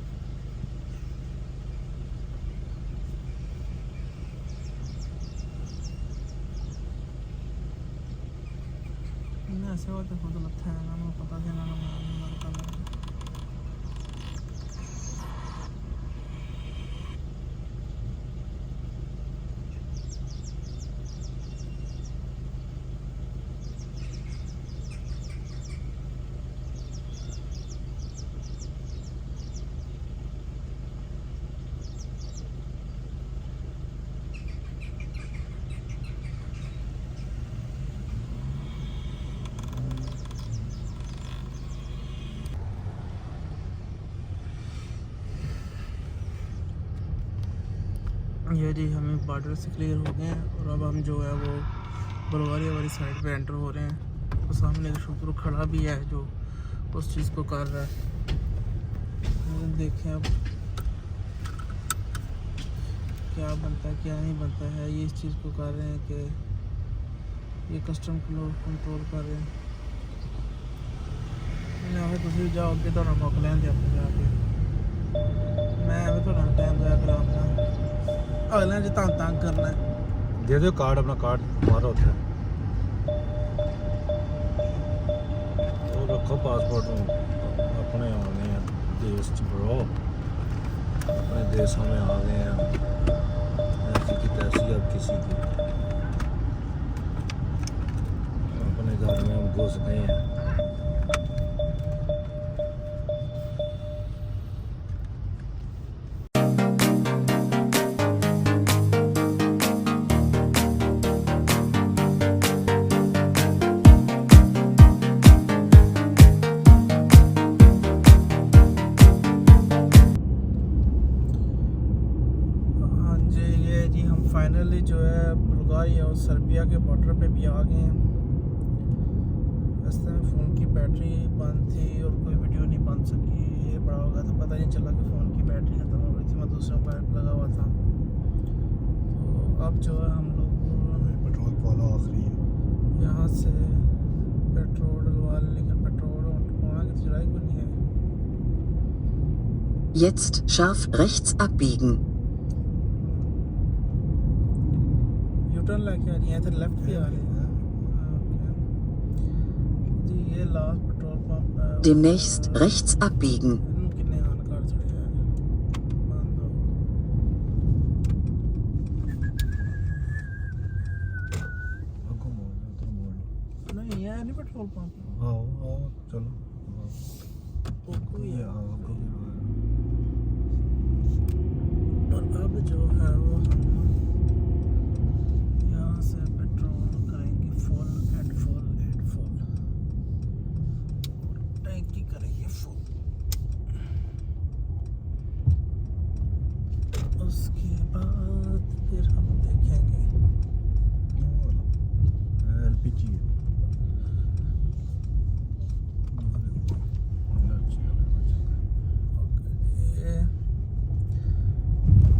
ऐसे हुआ तो खुद लगता है ना मुझे पता चला ना ये जी हमें बॉर्डर से क्लियर हो गए हैं और अब हम जो है वो बुल्गारिया वाली साइड पे एंटर हो रहे हैं। तो सामने एक शुक्र खड़ा भी है जो उस चीज़ को कर रहा है। देखें अब क्या बनता है क्या नहीं बनता है। ये इस चीज़ को कर रहे हैं कि ये कस्टम कंट्रोल कर रहे हैं। तुम जाओ अगे तो मुक लेंगे अपने जाके मैं तो टाइम दया करा अगले जो तंग करना है। दे दो कार्ड, अपना कार्ड हमारा होता है तो रखो पासपोर्ट अपने आ गए हैं देश च ब्रो, अपने देशों में आ गए हैं। ऐसी की तैसी अब किसी की अपने घर में हम घुस गए हैं। फाइनली जो है बुल्गारिया और सर्बिया के बॉर्डर पे भी आ गए हैं। रास्ते में फ़ोन की बैटरी बंद थी और कोई वीडियो नहीं बन सकी। ये बड़ा होगा तो पता नहीं चला कि फ़ोन की बैटरी ख़त्म हो गई थी। मैं दूसरे मोबाइल पर लगा हुआ था। तो अब जो है हम लोग पेट्रोल पाला आखिरी है यहाँ से पेट्रोल डलवा लें, लेकिन पेट्रोल होना की चलाई को नहीं है। Jetzt scharf rechts abbiegen. U turn लेके आ रही है, इधर लेफ्ट पे आ रही है। जी ये लास्ट पेट्रोल पंप है। Demnächst rechts abbiegen. कितने हानिकार थोड़े हैं बंद हो। आगो मोड़ उधर मोड़ नहीं ये नहीं पेट्रोल पंप। आओ आओ चलो कोई है आओ और अब जो है वो हम यहाँ से पेट्रोल करेंगे full and full and full, टैंकी करेंगे फुल। उसके बाद फिर हम देखेंगे एलपीजी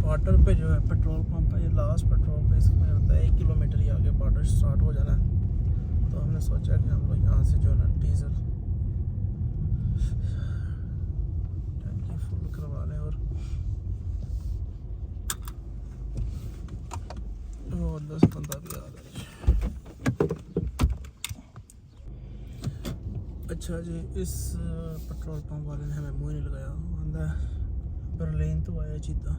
बॉर्डर पे जो है पेट्रोल पंप है। ये लास्ट पेट्रोल पे इसमें होता है 1 किलोमीटर ही आगे बॉर्डर स्टार्ट हो जाना है। तो हमने सोचा कि हम लोग यहाँ से जो है ना डीजल टैंकी फुल करवा लें और 10 बंदा भी आ गया। अच्छा जी इस पेट्रोल पंप वाले ने हमें मुँह नहीं लगाया। आंदा बर्लिन तो आया चीता।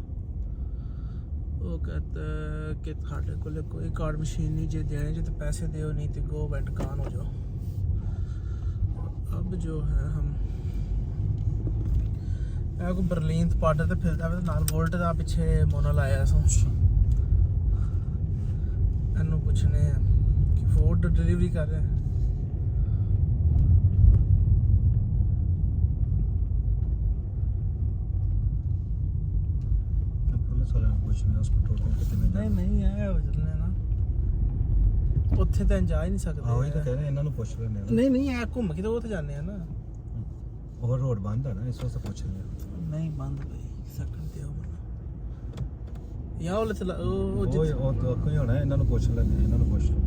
वो कहता है कि थाड़े को कोई कार्ड मशीन नहीं जे देने जो तो पैसे दो नहीं तो गो एंड कान हो जाओ। अब जो है हम को बर्लिन तो पार्डर तो फिरता है नाल वोल्ट का पिछे मोनल आया सो इनू पूछने कि फूड डिलीवरी कर रहे हैं। नहीं नहीं है चलने ना ਉੱਥੇ ਤਾਂ ਜਾ ਹੀ ਨਹੀਂ ਸਕਦੇ। ਆਹੋ ਇਹ ਤਾਂ ਕਹਿੰਦੇ ਇਹਨਾਂ ਨੂੰ ਪੁੱਛ ਲੈਣੇ ਆ। ਨਹੀਂ ਨਹੀਂ ਐ ਘੁੰਮ ਕੇ ਤਾਂ ਉਹ ਤੇ ਜਾਂਦੇ ਆ ਨਾ। ਉਹ ਰੋਡ ਬੰਦ ਹੈ ਨਾ ਇਸ ਵਾਸਤੇ ਪੁੱਛ ਰਹੇ ਆ। ਨਹੀਂ ਬੰਦ ਬਈ ਸੈਕੰਡ ਤੇ ਆਉਣਾ ਯਾ ਉਹ ਚਲਾ ਉਹ ਤਾਂ ਕੋਈ ਹੋਣਾ ਇਹਨਾਂ ਨੂੰ ਪੁੱਛ ਲੈਣੇ ਇਹਨਾਂ ਨੂੰ ਪੁੱਛ ਲਓ।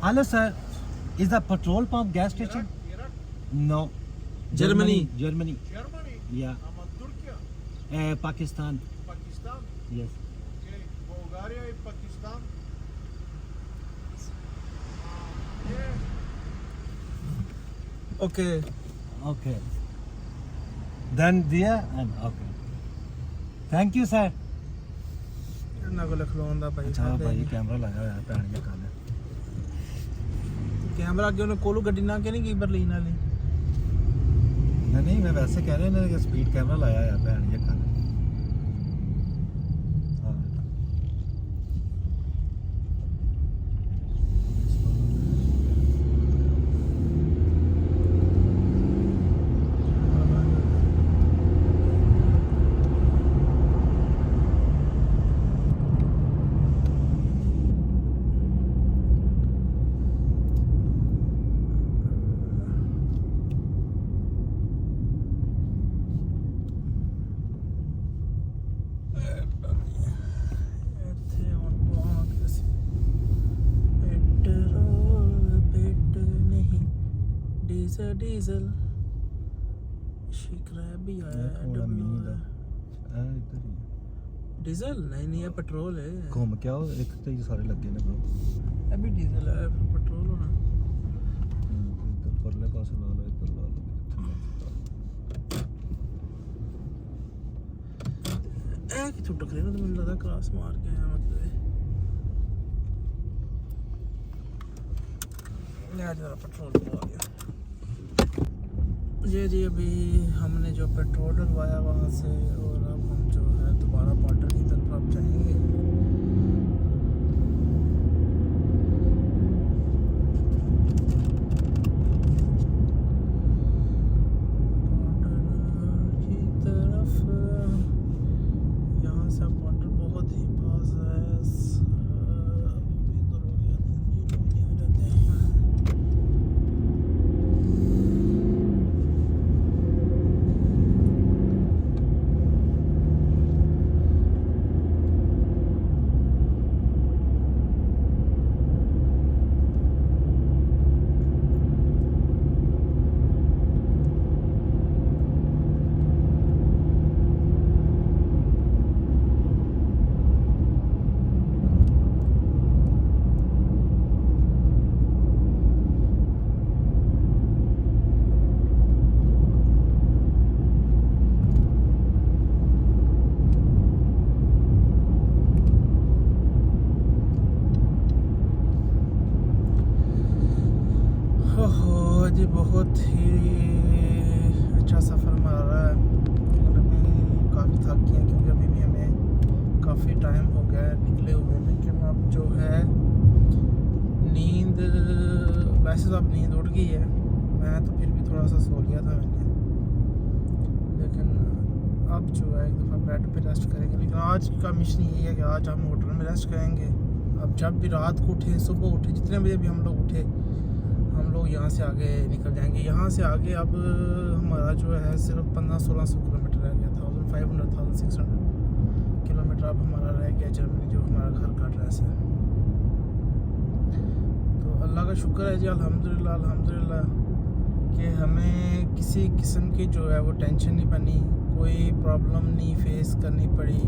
Hello sir, is the petrol pump gas station? No. Germany. Germany. Germany? Yeah. Turkey? Pakistan. Pakistan? Yes. Okay. Bulgaria and Pakistan? Yeah. Okay. Okay. Then there and okay. Thank you sir. ਇਹਨਾਂ ਕੋਲ ਖਲੋਣ ਦਾ ਭਾਈ ਅੱਛਾ ਭਾਈ camera ਲਾਇਆ ਹੋਇਆ ਭੈਣ ਜੀ ਕੱਲ camera ਅੱਗੇ ਉਹਨੇ ਕੋਲੋਂ ਗੱਡੀ ਨਾ ਕਿ ਨਹੀਂ ਗਈ ਬਰਲੀਨ ਵਾਲੀ। नहीं मैं वैसे कह रहे हैं स्पीड कैमरा लाया है भैन ये कल। डीजल डीजल शिकरा भी आया थोड़ा मिनी दा डब्ल्यू ए इधर ही डीजल नहीं ये पेट्रोल है घूम के आओ एक तो ये सारे लगे ने ब्रो ये भी डीजल है फिर पेट्रोल होना इधर परले पास ला लो इधर ला लो ए कि तू टकरे ना तो मुझे लगा क्रॉस मार के आया मतलब ले जरा पेट्रोल पा गया जी अभी हमने जो पेट्रोल डलवाया वहाँ से और अब हम जो है दोबारा बॉर्डर की तरफ अब जाएंगे यहाँ से बॉर्डर बहुत ही पास है इधर हो गया ये रहते हैं ओहो जी बहुत ही अच्छा सफ़र हमारा रहा है लेकिन अभी काफ़ी थक गए हैं क्योंकि अभी भी हमें काफ़ी टाइम हो गया है निकले हुए लेकिन अब जो है नींद वैसे तो अब नींद उड़ गई है मैं तो फिर भी थोड़ा सा सो लिया था मैंने लेकिन अब जो है एक दफ़ा बेड पे रेस्ट करेंगे लेकिन आज का मिशन यही है कि आज हम होटल में रेस्ट करेंगे अब जब भी रात को उठे सुबह उठे जितने बजे भी हम लोग उठे हम लोग यहाँ से आगे निकल जाएंगे यहाँ से आगे अब हमारा जो है सिर्फ 1500-1600 किलोमीटर रह गया 1500-1600 किलोमीटर अब हमारा रह गया जर्मनी जो हमारा घर का एड्रेस है तो अल्लाह का शुक्र है जी अल्हम्दुलिल्लाह अल्हम्दुलिल्लाह कि हमें किसी किस्म की जो है वो टेंशन नहीं बनी कोई प्रॉब्लम नहीं फेस करनी पड़ी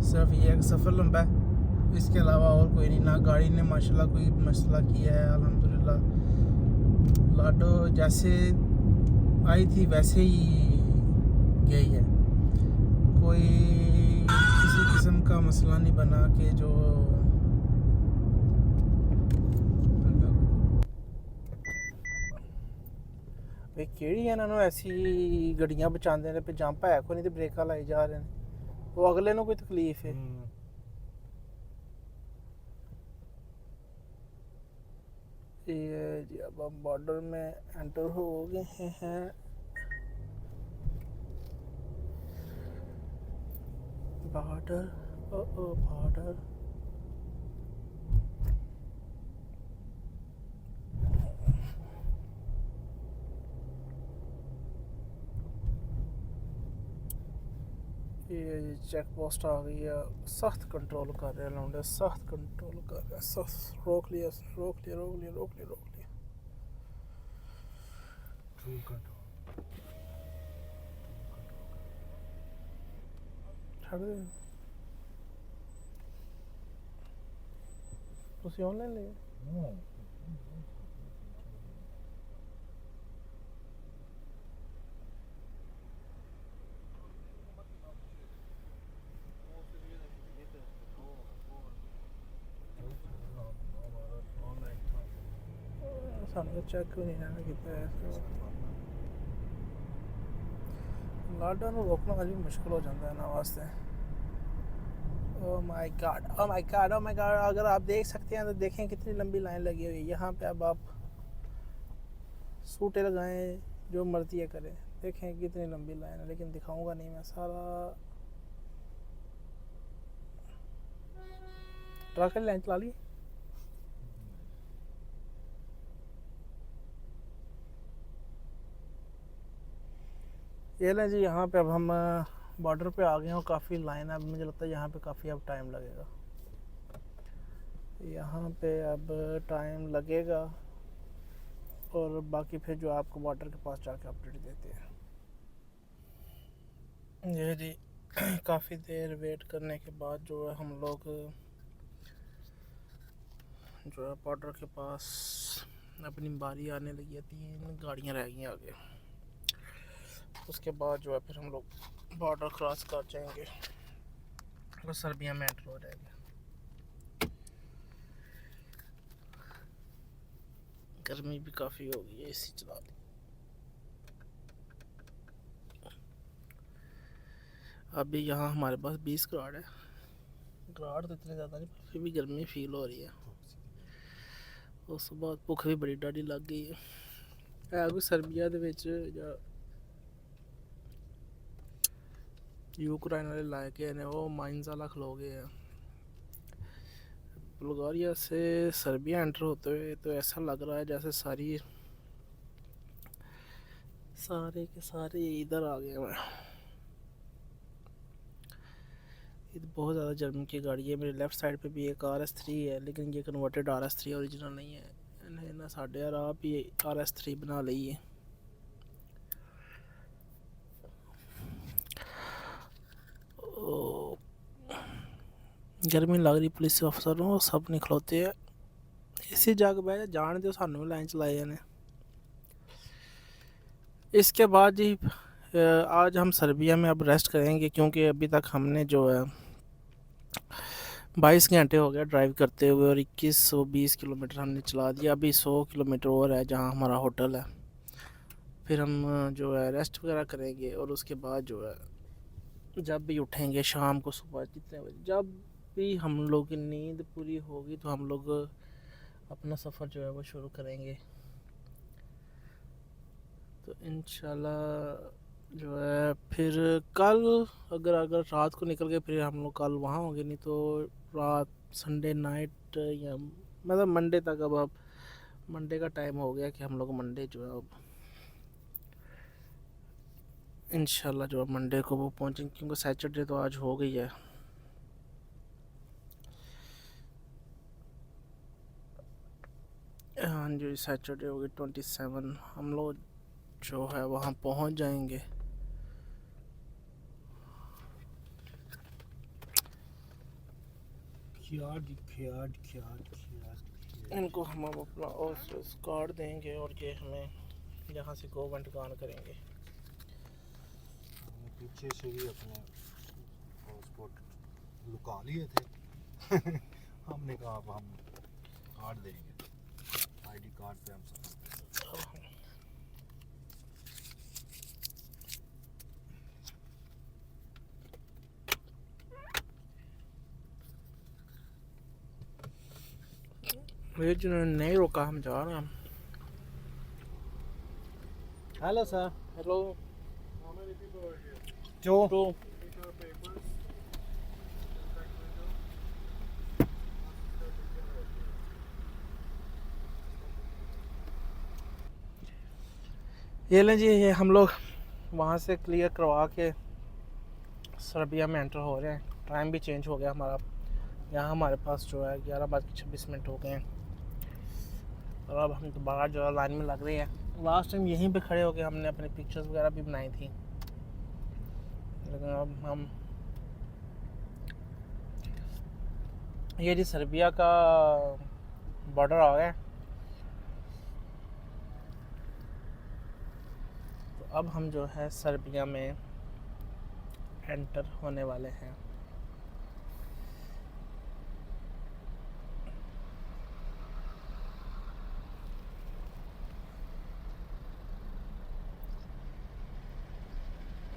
सिर्फ ये एक सफ़र लंबा है इसके अलावा और कोई नहीं ना गाड़ी ने माशाल्लाह कोई मसला किया है अल्हम्दुलिल्लाह लाडो जैसे आई थी वैसे ही गई है कोई किसी किस्म का मसला नहीं बना कि जो वे केड़ी है इन्होंने ऐसी गड्डियां बचाते ने पे जंप है कोई नहीं तो ब्रेका लाई जा रहे हैं वो अगले को कोई तकलीफ है ये जी अब हम बॉर्डर में एंटर हो गए हैं बॉर्डर ओ बॉर्डर ये चेक पोस्ट आ गई है सख्त कंट्रोल कर रहे हैं लौंडे सख्त कंट्रोल कर रहे हैं सख्त रोक लिया छड़ दे ਤੁਸੀਂ ऑनलाइन ले ਸਾਨੂੰ ਚੈੱਕ ਨਹੀਂ ਰਹਿਣਾ ਕੀਤਾ ਲਾਡਾ ਨੂੰ ਰੋਕਣਾ ਅਜੇ ਮੁਸ਼ਕਿਲ हो जाता है ना वास्ते ओह माय गॉड अगर आप देख सकते हैं तो देखें कितनी लंबी लाइन लगी हुई है यहाँ पे अब आप सूटे लगाएं जो मर्जी है करें देखें कितनी लंबी लाइन है लेकिन दिखाऊंगा नहीं मैं सारा ट्रक की लाइन चला ली ये लें जी यहाँ पे अब हम बॉर्डर पे आ गए हैं और काफ़ी लाइन है अब मुझे लगता है यहाँ पे काफ़ी अब टाइम लगेगा यहाँ पे अब टाइम लगेगा और बाकी फिर जो आपको बॉर्डर के पास जाके अपडेट देते हैं। ये जी काफ़ी देर वेट करने के बाद जो है हम लोग जो है बॉर्डर के पास अपनी बारी आने लगी है। 3 गाड़ियाँ रह गई आगे। उसके बाद जो है फिर हम लोग बॉर्डर क्रॉस कर जाएंगे और सर्बिया में एंटर हो जाएंगे। गर्मी भी काफ़ी हो गई है, एसी चला दी। अभी यहाँ हमारे पास 20 ग्राड है। ग्राड तो इतने ज़्यादा नहीं, फिर भी गर्मी फील हो रही है। उस बाद भुख भी बड़ी डाढ़ी लग गई है। कोई सर्बिया दे विच जां यूक्रेन वाले इलाके ने वो माइंस वाला खलो गए हैं। बुल्गारिया से सर्बिया एंटर होते हुए तो ऐसा लग रहा है जैसे सारे के सारे इधर आ गए हैं। ये बहुत ज़्यादा जर्मन की गाड़ी है। मेरे लेफ़्ट साइड पे भी एक RS3 है, लेकिन ये कन्वर्टेड RS3 ओरिजिनल नहीं है। इन्हें ना साढ़े यार आप ही RS3 बना ली है। गर्मी लग रही पुलिस अफसरों सब नहीं खलोते हैं। इसी जग बह जान दो, सानू लाइन चलाए जाने। इसके बाद जी आज हम सर्बिया में अब रेस्ट करेंगे, क्योंकि अभी तक हमने जो है 22 घंटे हो गया ड्राइव करते हुए और 2120 किलोमीटर हमने चला दिया। अभी 100 किलोमीटर और है जहाँ हमारा होटल है। फिर हम जो है रेस्ट वगैरह करेंगे और उसके बाद जो है जब भी उठेंगे शाम को, सुबह कितने बजे जब भी हम लोग की नींद पूरी होगी तो हम लोग अपना सफ़र जो है वो शुरू करेंगे। तो इंशाल्लाह जो है फिर कल अगर रात को निकल गए फिर हम लोग कल वहाँ होंगे, नहीं तो रात संडे नाइट या मतलब मंडे तक। अब मंडे का टाइम हो गया कि हम लोग मंडे जो है अब इंशाल्लाह जो है मंडे को वो पहुँचेंगे, क्योंकि सैटरडे तो आज हो गई है। हाँ जी, सैटरडे हो गई 27। हम लोग जो है वहाँ पहुँच जाएंगे। इनको हम अब अपना ऑफिस कार्ड देंगे और ये हमें यहाँ से गवर्नमेंट गान करेंगे। पीछे से भी अपने पासपोर्ट लुका लिए थे। हमने कहा अब हम कार्ड देंगे, आईडी कार्ड पे हम सब ये जिन्होंने नहीं रोका हम जा रहे हैं। Hello sir. Hello How many people are here? जो तो Take your papers. ये लें जी, ये हम लोग वहाँ से क्लियर करवा के सर्बिया में एंटर हो रहे हैं। टाइम भी चेंज हो गया हमारा। यहाँ हमारे पास जो है 11:26 हो गए हैं और अब हम दोबारा जो है लाइन में लग रहे हैं। लास्ट टाइम यहीं पे खड़े होकर हमने अपनी पिक्चर्स वगैरह भी बनाई थी, लेकिन अब हम ये जी सर्बिया का बॉर्डर आ गया। तो अब हम जो है सर्बिया में एंटर होने वाले हैं।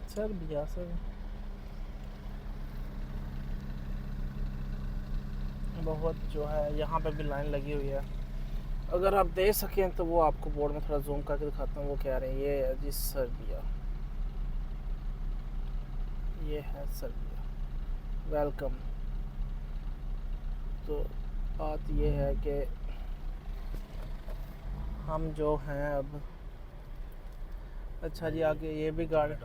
सर्बिया से बहुत जो है यहाँ पे भी लाइन लगी हुई है। अगर आप देख सकें तो वो आपको बोर्ड में थोड़ा जूम करके दिखाता हूँ। वो कह रहे हैं ये है जी सर्बिया, ये है सर्बिया, वेलकम। तो बात ये है कि हम जो हैं अब, अच्छा जी आगे ये भी गाड़ी,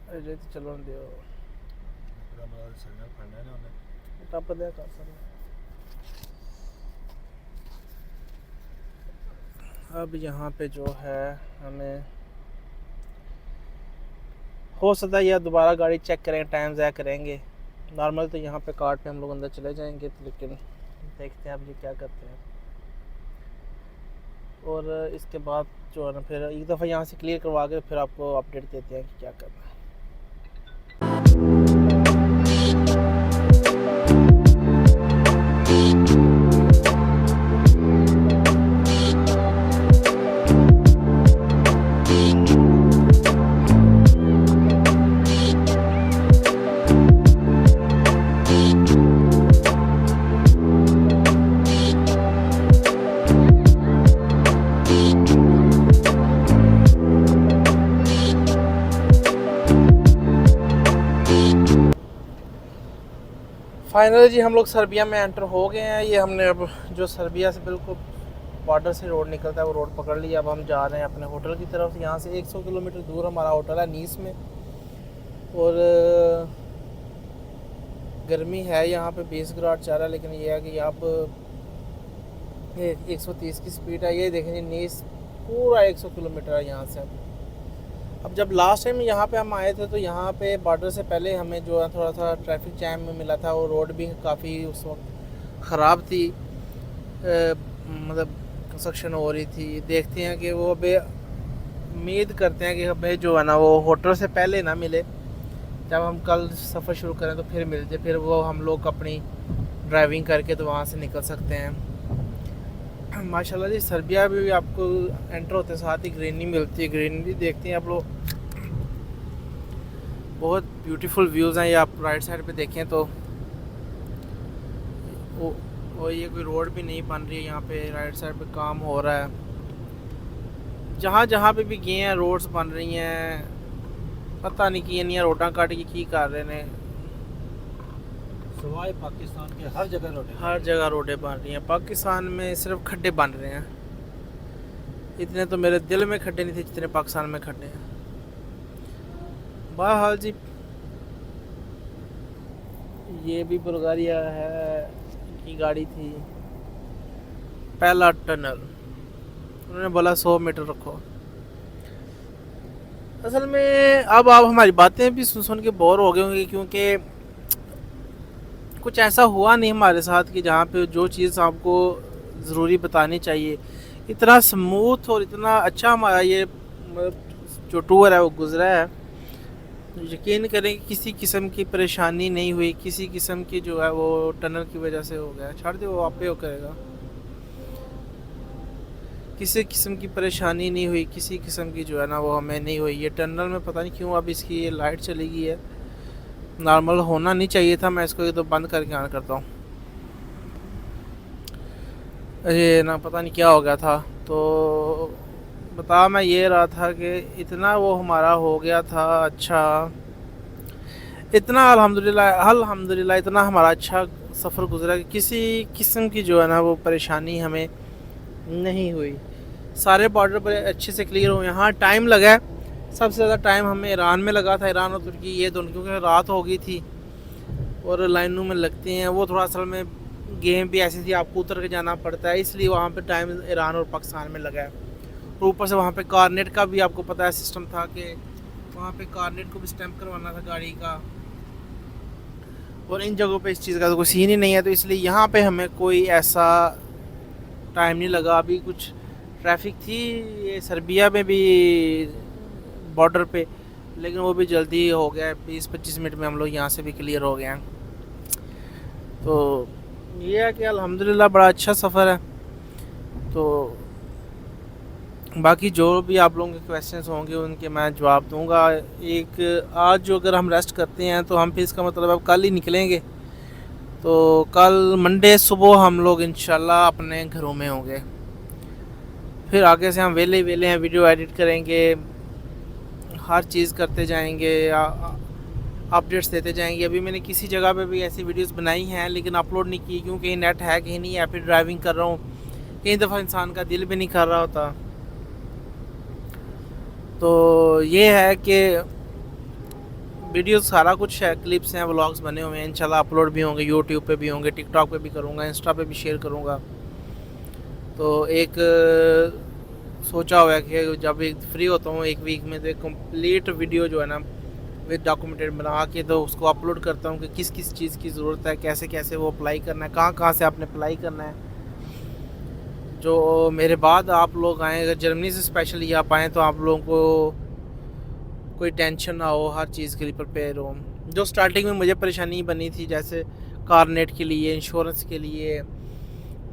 अरे तो चलो दो टप दे कर सकते। अब यहाँ पे जो है हमें हो सकता है या दोबारा गाड़ी चेक करें, टाइम ज़ाया करेंगे। नॉर्मल तो यहाँ पे कार्ट पे हम लोग अंदर चले जाएंगे, लेकिन देखते हैं अब ये क्या करते हैं। और इसके बाद जो है ना फिर एक दफ़ा यहाँ से क्लियर करवा के फिर आपको अपडेट देते हैं कि क्या करना है। फाइनली जी हम लोग सर्बिया में एंटर हो गए हैं। ये हमने अब जो सर्बिया से बिल्कुल बॉर्डर से रोड निकलता है वो रोड पकड़ लिया। अब हम जा रहे हैं अपने होटल की तरफ। यहाँ से 100 किलोमीटर दूर हमारा होटल है नीस में। और गर्मी है यहाँ पे 20 ग्राड चाह रहा है, लेकिन ये है कि अब 130 की स्पीड है। ये देखेंगे नीस पूरा 100 किलोमीटर है यहाँ से। अब जब लास्ट टाइम यहाँ पे हम आए थे तो यहाँ पे बॉर्डर से पहले हमें जो है थोड़ा सा ट्रैफिक जैम में मिला था। और रोड भी काफ़ी उस वक्त ख़राब थी, मतलब कंस्ट्रक्शन हो रही थी। देखते हैं कि वो अभी उम्मीद करते हैं कि हमें जो है ना वो होटल से पहले ना मिले। जब हम कल सफ़र शुरू करें तो फिर मिल जाए, फिर वो हम लोग अपनी ड्राइविंग करके तो वहाँ से निकल सकते हैं। माशाल्लाह जी सर्बिया भी आपको एंटर होते साथ ही ग्रीनरी मिलती है। ग्रीनरी देखते हैं आप लोग, बहुत ब्यूटीफुल व्यूज़ हैं। ये आप राइट साइड पे देखें तो वो ये कोई रोड भी नहीं बन रही है यहाँ पे, राइट साइड पे काम हो रहा है। जहाँ जहाँ पे भी गए हैं रोड्स बन रही हैं, पता नहीं कि नहीं रोडां कट के की कर रहे हैं। सवाए पाकिस्तान के हर जगह रोडें बन रही हैं। पाकिस्तान में सिर्फ खड्डे बन रहे हैं। इतने तो मेरे दिल में खड्डे नहीं थे जितने पाकिस्तान में खड्डे हैं। बहरहाल जी ये भी बुल्गारिया है की गाड़ी थी। पहला टनल उन्होंने बोला 100 मीटर रखो। असल में अब आप हमारी बातें भी सुन के बोर हो गए होंगे, क्योंकि कुछ ऐसा हुआ नहीं हमारे साथ कि जहाँ पे जो चीज़ आपको ज़रूरी बतानी चाहिए। इतना स्मूथ और इतना अच्छा हमारा ये जो टूर है वो गुजरा है। यकीन करें कि किसी किस्म की परेशानी नहीं हुई, किसी किस्म की जो है वो टनल की वजह से हो गया। छोड़ दे, वो आप पे हो करेगा। किसी किस्म की परेशानी नहीं हुई, किसी किस्म की जो है ना वो हमें नहीं हुई। ये टनल में पता नहीं क्यों अब इसकी ये लाइट चली गई है, नॉर्मल होना नहीं चाहिए था। मैं इसको तो बंद करके ऑन करता हूँ। ये ना पता नहीं क्या हो गया था। तो बता मैं ये रहा था कि इतना वो हमारा हो गया था अच्छा, इतना अल्हम्दुलिल्लाह इतना हमारा अच्छा सफ़र गुजरा कि किसी किस्म की जो है ना वो परेशानी हमें नहीं हुई। सारे बॉर्डर पर अच्छे से क्लियर हुए। हाँ टाइम लगा है, सबसे ज़्यादा टाइम हमें ईरान में लगा था। ईरान और तुर्की ये दोनों, क्योंकि रात हो गई थी और लाइनों में लगती हैं वो। थोड़ा असल में गेम भी ऐसी थी, आपको उतर के जाना पड़ता है, इसलिए वहाँ पे टाइम ईरान और पाकिस्तान में लगा है। और ऊपर से वहाँ पे कारनेट का भी आपको पता है सिस्टम था कि वहाँ पे कारनेट को भी स्टैम्प करवाना था गाड़ी का। और इन जगहों पे इस चीज़ का तो कोई सीन ही नहीं है, तो इसलिए यहाँ पे हमें कोई ऐसा टाइम नहीं लगा। अभी कुछ ट्रैफिक थी ये सर्बिया में भी बॉर्डर पे, लेकिन वो भी जल्दी हो गया। 20-25 मिनट में हम लोग यहाँ से भी क्लियर हो गए हैं। तो ये है कि अल्हम्दुलिल्लाह बड़ा अच्छा सफ़र है। तो बाकी जो भी आप लोगों के क्वेश्चंस होंगे उनके मैं जवाब दूंगा। एक आज जो अगर हम रेस्ट करते हैं तो हम फिर इसका मतलब अब कल ही निकलेंगे। तो कल मंडे सुबह हम लोग इंशाल्लाह अपने घरों में होंगे। फिर आगे से हम वेले हैं, वीडियो एडिट करेंगे, हर चीज़ करते जाएंगे, अपडेट्स देते जाएंगे। अभी मैंने किसी जगह पे भी ऐसी वीडियोस बनाई हैं लेकिन अपलोड नहीं की, क्योंकि नेट है कहीं नहीं है, फिर ड्राइविंग कर रहा हूँ, कई दफ़ा इंसान का दिल भी नहीं कर रहा होता। तो ये है कि वीडियोस सारा कुछ है, क्लिप्स हैं, व्लॉग्स बने हुए हैं, इंशाल्लाह अपलोड भी होंगे, यूट्यूब पे भी होंगे, टिकटॉक पे भी करूँगा, इंस्टा पे भी शेयर करूँगा। तो एक सोचा हुआ है कि जब एक फ्री होता हूँ एक वीक में तो एक कंप्लीट वीडियो जो है ना विद डॉक्यूमेंटेड बना के तो उसको अपलोड करता हूँ कि किस किस चीज़ की ज़रूरत है, कैसे कैसे वो अप्लाई करना है, कहाँ कहाँ से आपने अप्लाई करना है। जो मेरे बाद आप लोग आएँ, अगर जर्मनी से स्पेशली आप आएँ तो आप लोगों को कोई टेंशन ना हो, हर चीज़ के लिए प्रिपेयर हो। जो स्टार्टिंग में मुझे परेशानी बनी थी जैसे कारनेट के लिए, इंश्योरेंस के लिए,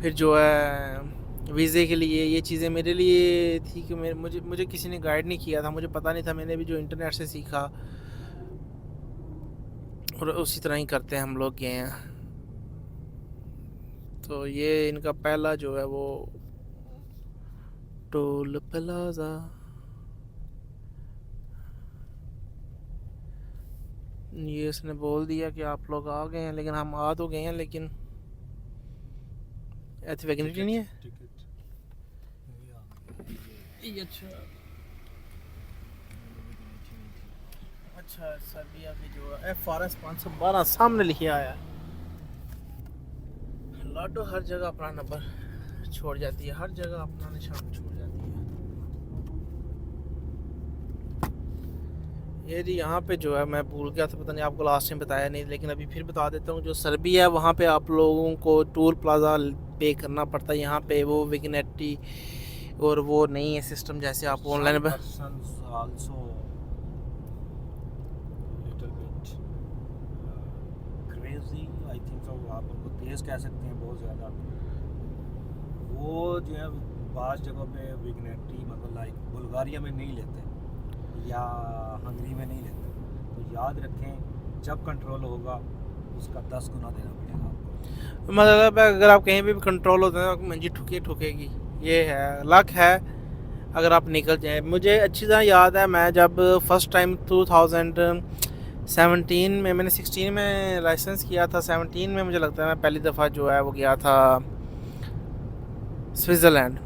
फिर जो है वीज़े के लिए, ये चीज़ें मेरे लिए थी कि मुझे किसी ने गाइड नहीं किया था, मुझे पता नहीं था। मैंने भी जो इंटरनेट से सीखा और उसी तरह ही करते हैं हम लोग गए हैं। तो ये इनका पहला जो है वो टोल प्लाजा। ये इसने बोल दिया कि आप लोग आ गए हैं, लेकिन हम आ तो गए हैं, लेकिन वैकेंसी नहीं है। ये अच्छा सर्बिया की जो है FRS 512 सामने लिखे आया है। लाडो हर जगह अपना नंबर छोड़ जाती है, हर जगह अपना निशान छोड़ जाती है। ये जी यहाँ पे जो है मैं भूल गया था, पता नहीं आपको लास्ट टाइम बताया नहीं, लेकिन अभी फिर बता देता हूँ। जो सर्बिया है वहाँ पे आप लोगों को टोल प्लाजा पे करना पड़ता है। यहाँ पे वो विग्नेटी और वो नहीं है सिस्टम जैसे आप ऑनलाइन तेज कह सकते हैं बहुत ज़्यादा। वो जो है बाज़ जगहों पे विग्नेटी मतलब लाइक बुल्गारिया में नहीं लेते या हंगरी में नहीं लेते, तो याद रखें जब कंट्रोल होगा उसका 10 गुना देना पड़ेगा आपको। मतलब अगर आप कहीं भी कंट्रोल होता है तो मंजी ठुकेगी। ये है लक है अगर आप निकल जाए। मुझे अच्छी तरह याद है मैं जब फर्स्ट टाइम 2017 में, मैंने 16 में लाइसेंस किया था, 17 में मुझे लगता है मैं पहली दफ़ा जो है वो गया था स्विट्ज़रलैंड।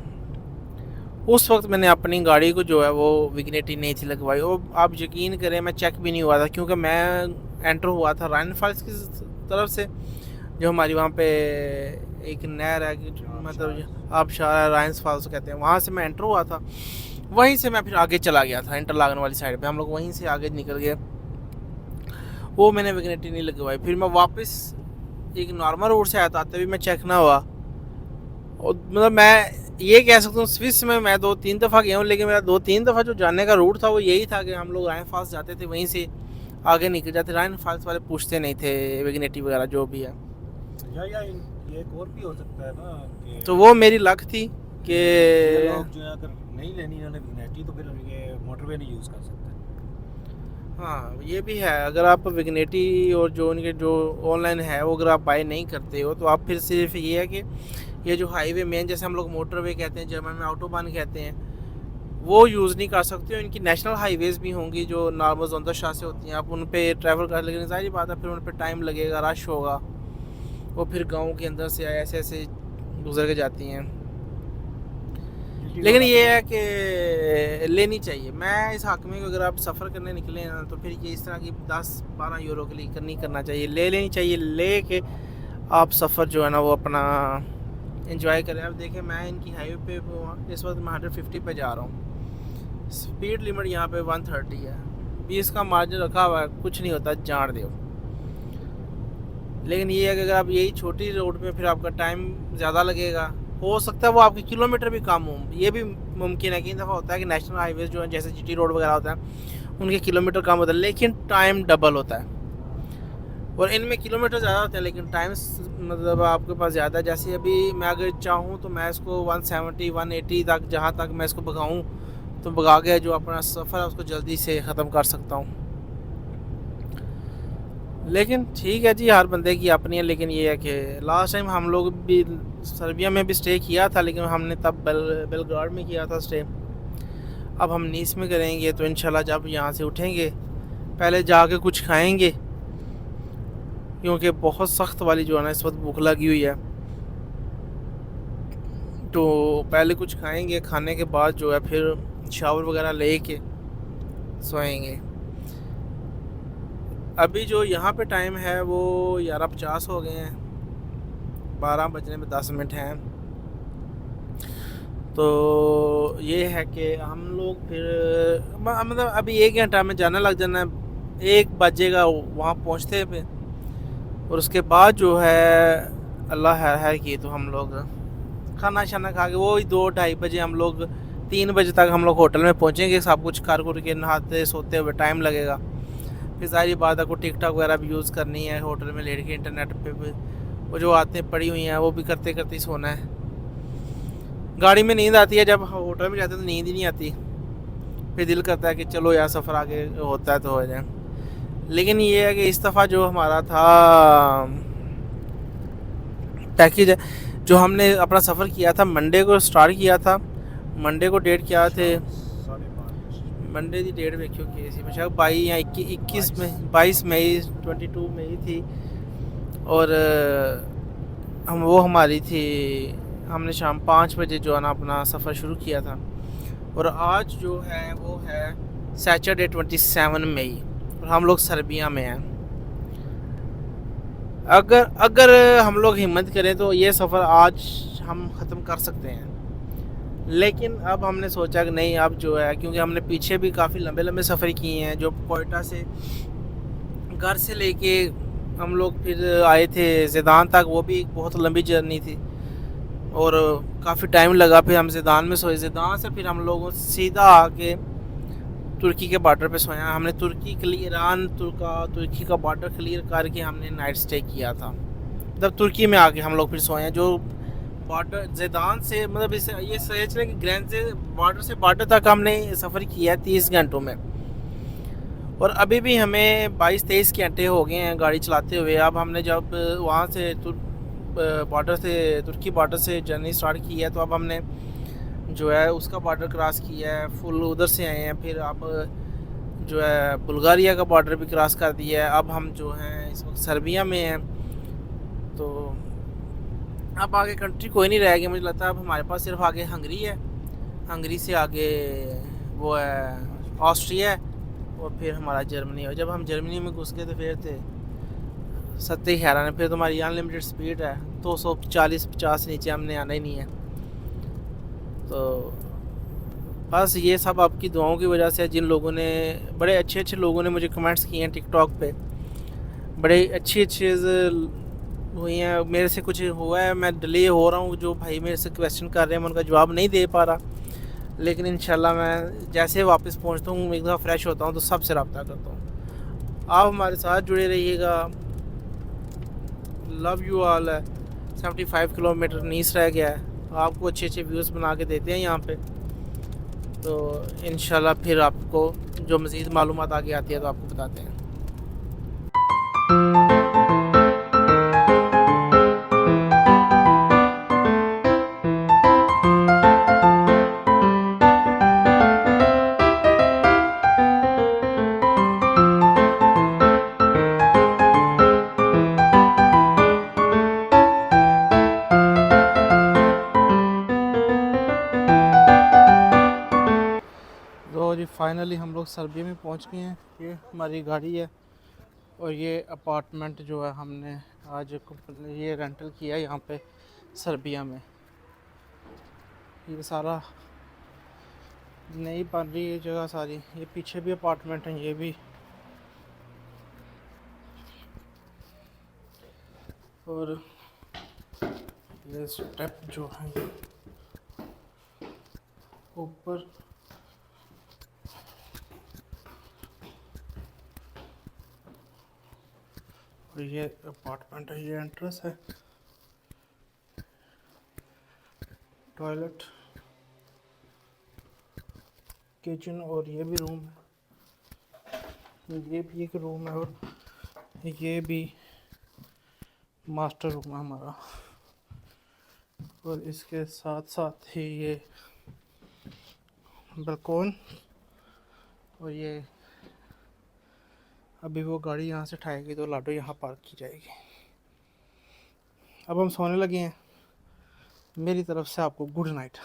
उस वक्त मैंने अपनी गाड़ी को जो है वो विग्नेटी नहीं थी लगवाई। और आप यकीन करें मैं चेक भी नहीं हुआ था, क्योंकि मैं एंटर हुआ था राइनफाल्स की तरफ से, जो हमारी वहाँ पे एक नहर है मतलब आबशार राइनफाल्स कहते हैं, वहाँ से मैं एंटर हुआ था। वहीं से मैं फिर आगे चला गया था इंटरलागन वाली साइड पे, हम लोग वहीं से आगे निकल गए। वो मैंने विग्नेटी नहीं लगवाई। फिर मैं वापस एक नॉर्मल रोड से आया था, तभी मैं चेक ना हुआ। और मतलब मैं ये कह सकता हूँ स्विस में मैं 2-3 दफ़ा गया हूँ, लेकिन मेरा 2-3 दफ़ा जो जाने का रूट था वो यही था कि हम लोग राइन फॉल्स जाते थे, वहीं से आगे निकल जाते। राइन फॉल्स वाले पूछते नहीं थे विग्नेटी वगैरह जो भी है। या ये एक और भी हो सकता है ना, तो वो मेरी लक थी कि लोग जो है अगर नहीं लेनी इन्होंने विग्नेटी तो फिर ये मोटरवे नहीं यूज़ कर सकते। हाँ ये भी है, अगर आप विग्नेटी और जो उनके जो ऑनलाइन है वो अगर आप बाय नहीं करते हो तो आप फिर सिर्फ ये है कि ये जो हाईवे मेन जैसे हम लोग मोटरवे कहते हैं, जर्मन में ऑटोबान कहते हैं, वो यूज़ नहीं कर सकते हो। इनकी नेशनल हाईवेज़ भी होंगी जो नॉर्मल जोंदरशाह से होती हैं, आप उन पर ट्रैवल कर, लेकिन ज़ाहिर बात है फिर उन पर टाइम लगेगा, रश होगा, वो फिर गाँव के अंदर से ऐसे ऐसे गुजर के जाती हैं। लेकिन ये है कि लेनी चाहिए। मैं इस हक़ में अगर आप सफ़र करने निकले हैं तो फिर ये इस तरह की 10-12 यूरो के लिए नहीं करना चाहिए, ले लेनी चाहिए। ले के आप सफ़र जो है ना वो अपना एंजॉय करें। अब देखें मैं इनकी हाईवे पे इस वक्त मैं 150 पे जा रहा हूँ, स्पीड लिमिट यहाँ पे 130 है, 20 का मार्जिन रखा हुआ है, कुछ नहीं होता, जान दो। लेकिन ये है कि अगर आप यही छोटी रोड पे फिर आपका टाइम ज़्यादा लगेगा, हो सकता है वो आपके किलोमीटर भी कम हो। ये भी मुमकिन है कि इन दफ़ा होता है कि नेशनल हाईवेज जो है जैसे GT रोड वगैरह होता है उनके किलोमीटर कम होता है लेकिन टाइम डबल होता है, और इनमें किलोमीटर ज़्यादा होते हैं लेकिन टाइम मतलब आपके पास ज़्यादा है। जैसे अभी मैं अगर चाहूँ तो मैं इसको 170-180 तक जहाँ तक मैं इसको भगाऊँ तो भगा के जो अपना सफ़र है उसको जल्दी से ख़त्म कर सकता हूँ। लेकिन ठीक है जी, हर बंदे की अपनी है। लेकिन ये है कि लास्ट टाइम हम लोग भी सर्बिया में भी स्टे किया था, लेकिन हमने तब बेलग्राड में किया था स्टे। अब हम नीस में करेंगे, तो इंशाल्लाह जब यहाँ से उठेंगे पहले जाके कुछ खाएंगे, क्योंकि बहुत सख्त वाली जो है ना इस वक्त भूख लगी हुई है। तो पहले कुछ खाएंगे, खाने के बाद जो है फिर शावर वगैरह लेके सोएंगे। अभी जो यहाँ पे टाइम है वो 11:50 हो गए हैं, 12 बजने में 10 मिनट हैं। तो ये है कि हम लोग फिर मतलब अभी 1 घंटा में जाना लग जाना है, 1 बजेगा वहाँ पहुँचते पे। और उसके बाद जो है अल्लाह है कि तो हम लोग खाना शाना खा के वही 2-2:30 बजे हम लोग 3 बजे तक हम लोग होटल में पहुँचेंगे। सब कुछ कर कुर के नहाते सोते हुए टाइम लगेगा। फिर सारी बात है को टिकटॉक वगैरह भी यूज़ करनी है होटल में लेट के इंटरनेट पे भी वो जो आते पड़ी हुई हैं वो भी करते करते ही सोना है। गाड़ी में नींद आती है, जब होटल में जाते हैं तो नींद ही नहीं आती। फिर दिल करता है कि चलो यार सफ़र आगे होता है तो हो जाए। लेकिन ये है कि इस दफ़ा जो हमारा था पैकेज है, जो हमने अपना सफ़र किया था मंडे को स्टार्ट किया था। मंडे को डेट क्या थे, 5:30 मंडे की डेट वेखियो की सी शायद 22 या 21 में 22 मई 22 मई थी। और हम वो हमारी थी, हमने शाम 5 बजे जो है ना अपना सफ़र शुरू किया था। और आज जो है वो है सैटरडे 27 मई और हम लोग सर्बिया में हैं। अगर हम लोग हिम्मत करें तो ये सफ़र आज हम ख़त्म कर सकते हैं। लेकिन अब हमने सोचा कि नहीं, अब जो है क्योंकि हमने पीछे भी काफ़ी लंबे लंबे सफ़र किए हैं। जो कोयटा से घर से लेके हम लोग फिर आए थे ज़ैदान तक, वो भी एक बहुत लंबी जर्नी थी और काफ़ी टाइम लगा। फिर हम ज़ैदान में सोए, ज़ैदान से फिर हम लोग सीधा आके तुर्की के बॉर्डर पे सोया। हमने तुर्की तुर्की का बॉर्डर क्लियर करके हमने नाइट स्टे किया था। मतलब तुर्की में आके हम लोग फिर सोए, जो बॉर्डर ज़ैदान से मतलब इसे ये सोच लें कि ग्रैंड से बॉर्डर तक हमने सफ़र किया है 30 घंटों में। और अभी भी हमें 22-23 घंटे हो गए हैं गाड़ी चलाते हुए। अब हमने जब वहाँ से तुर्की बॉर्डर से जर्नी स्टार्ट की है तो अब हमने जो है उसका बॉर्डर क्रॉस किया है, फुल उधर से आए हैं। फिर अब जो है बुल्गारिया का बॉर्डर भी क्रॉस कर दिया है। अब हम जो हैं इस वक्त सर्बिया में हैं। तो अब आगे कंट्री कोई नहीं रह गया मुझे लगता है। अब हमारे पास सिर्फ आगे हंगरी है, हंगरी से आगे वो है ऑस्ट्रिया है और फिर हमारा जर्मनी है। जब हम जर्मनी में घुस गए तो फिर थे सत्ते हैरान है। फिर तो हमारी अनलिमिटेड स्पीड है, 240-50 से नीचे हमने आना ही नहीं है। तो बस ये सब आपकी दुआओं की वजह से, जिन लोगों ने बड़े अच्छे अच्छे लोगों ने मुझे कमेंट्स किए हैं टिकटॉक पे, बड़े अच्छी हुई हैं। मेरे से कुछ हुआ है, मैं डिले हो रहा हूँ, जो भाई मेरे से क्वेश्चन कर रहे हैं मैं उनका जवाब नहीं दे पा रहा। लेकिन इंशाल्लाह मैं जैसे वापस पहुँचता हूँ, एक दफ़ा फ्रेश होता हूँ तो सबसे रब्ता करता हूँ। आप हमारे साथ जुड़े रहिएगा। Love you all. 75 किलोमीटर नीस रह गया है, आपको अच्छे अच्छे व्यूज़ बना के देते हैं यहाँ पे। तो इंशाल्लाह फिर आपको जो मज़ीद मालूमात आगे आती है तो आपको बताते हैं। तो जी फाइनली हम लोग सर्बिया में पहुंच गए हैं। ये हमारी गाड़ी है और ये अपार्टमेंट जो है हमने आज ये रेंटल किया है यहाँ पे सर्बिया में। ये सारा नई बन रही है जगह सारी। ये पीछे भी अपार्टमेंट हैं, ये भी। और ये स्टेप जो है ऊपर, और ये अपार्टमेंट है, ये एंट्रेंस है, टॉयलेट, किचन और ये भी रूम है। ये भी एक रूम है और ये भी मास्टर रूम है हमारा। और इसके साथ साथ ही ये बल्कॉन, और ये अभी वो गाड़ी यहाँ से उठाएगी तो लाडो यहाँ पार्क की जाएगी। अब हम सोने लगे हैं। मेरी तरफ से आपको गुड नाइट।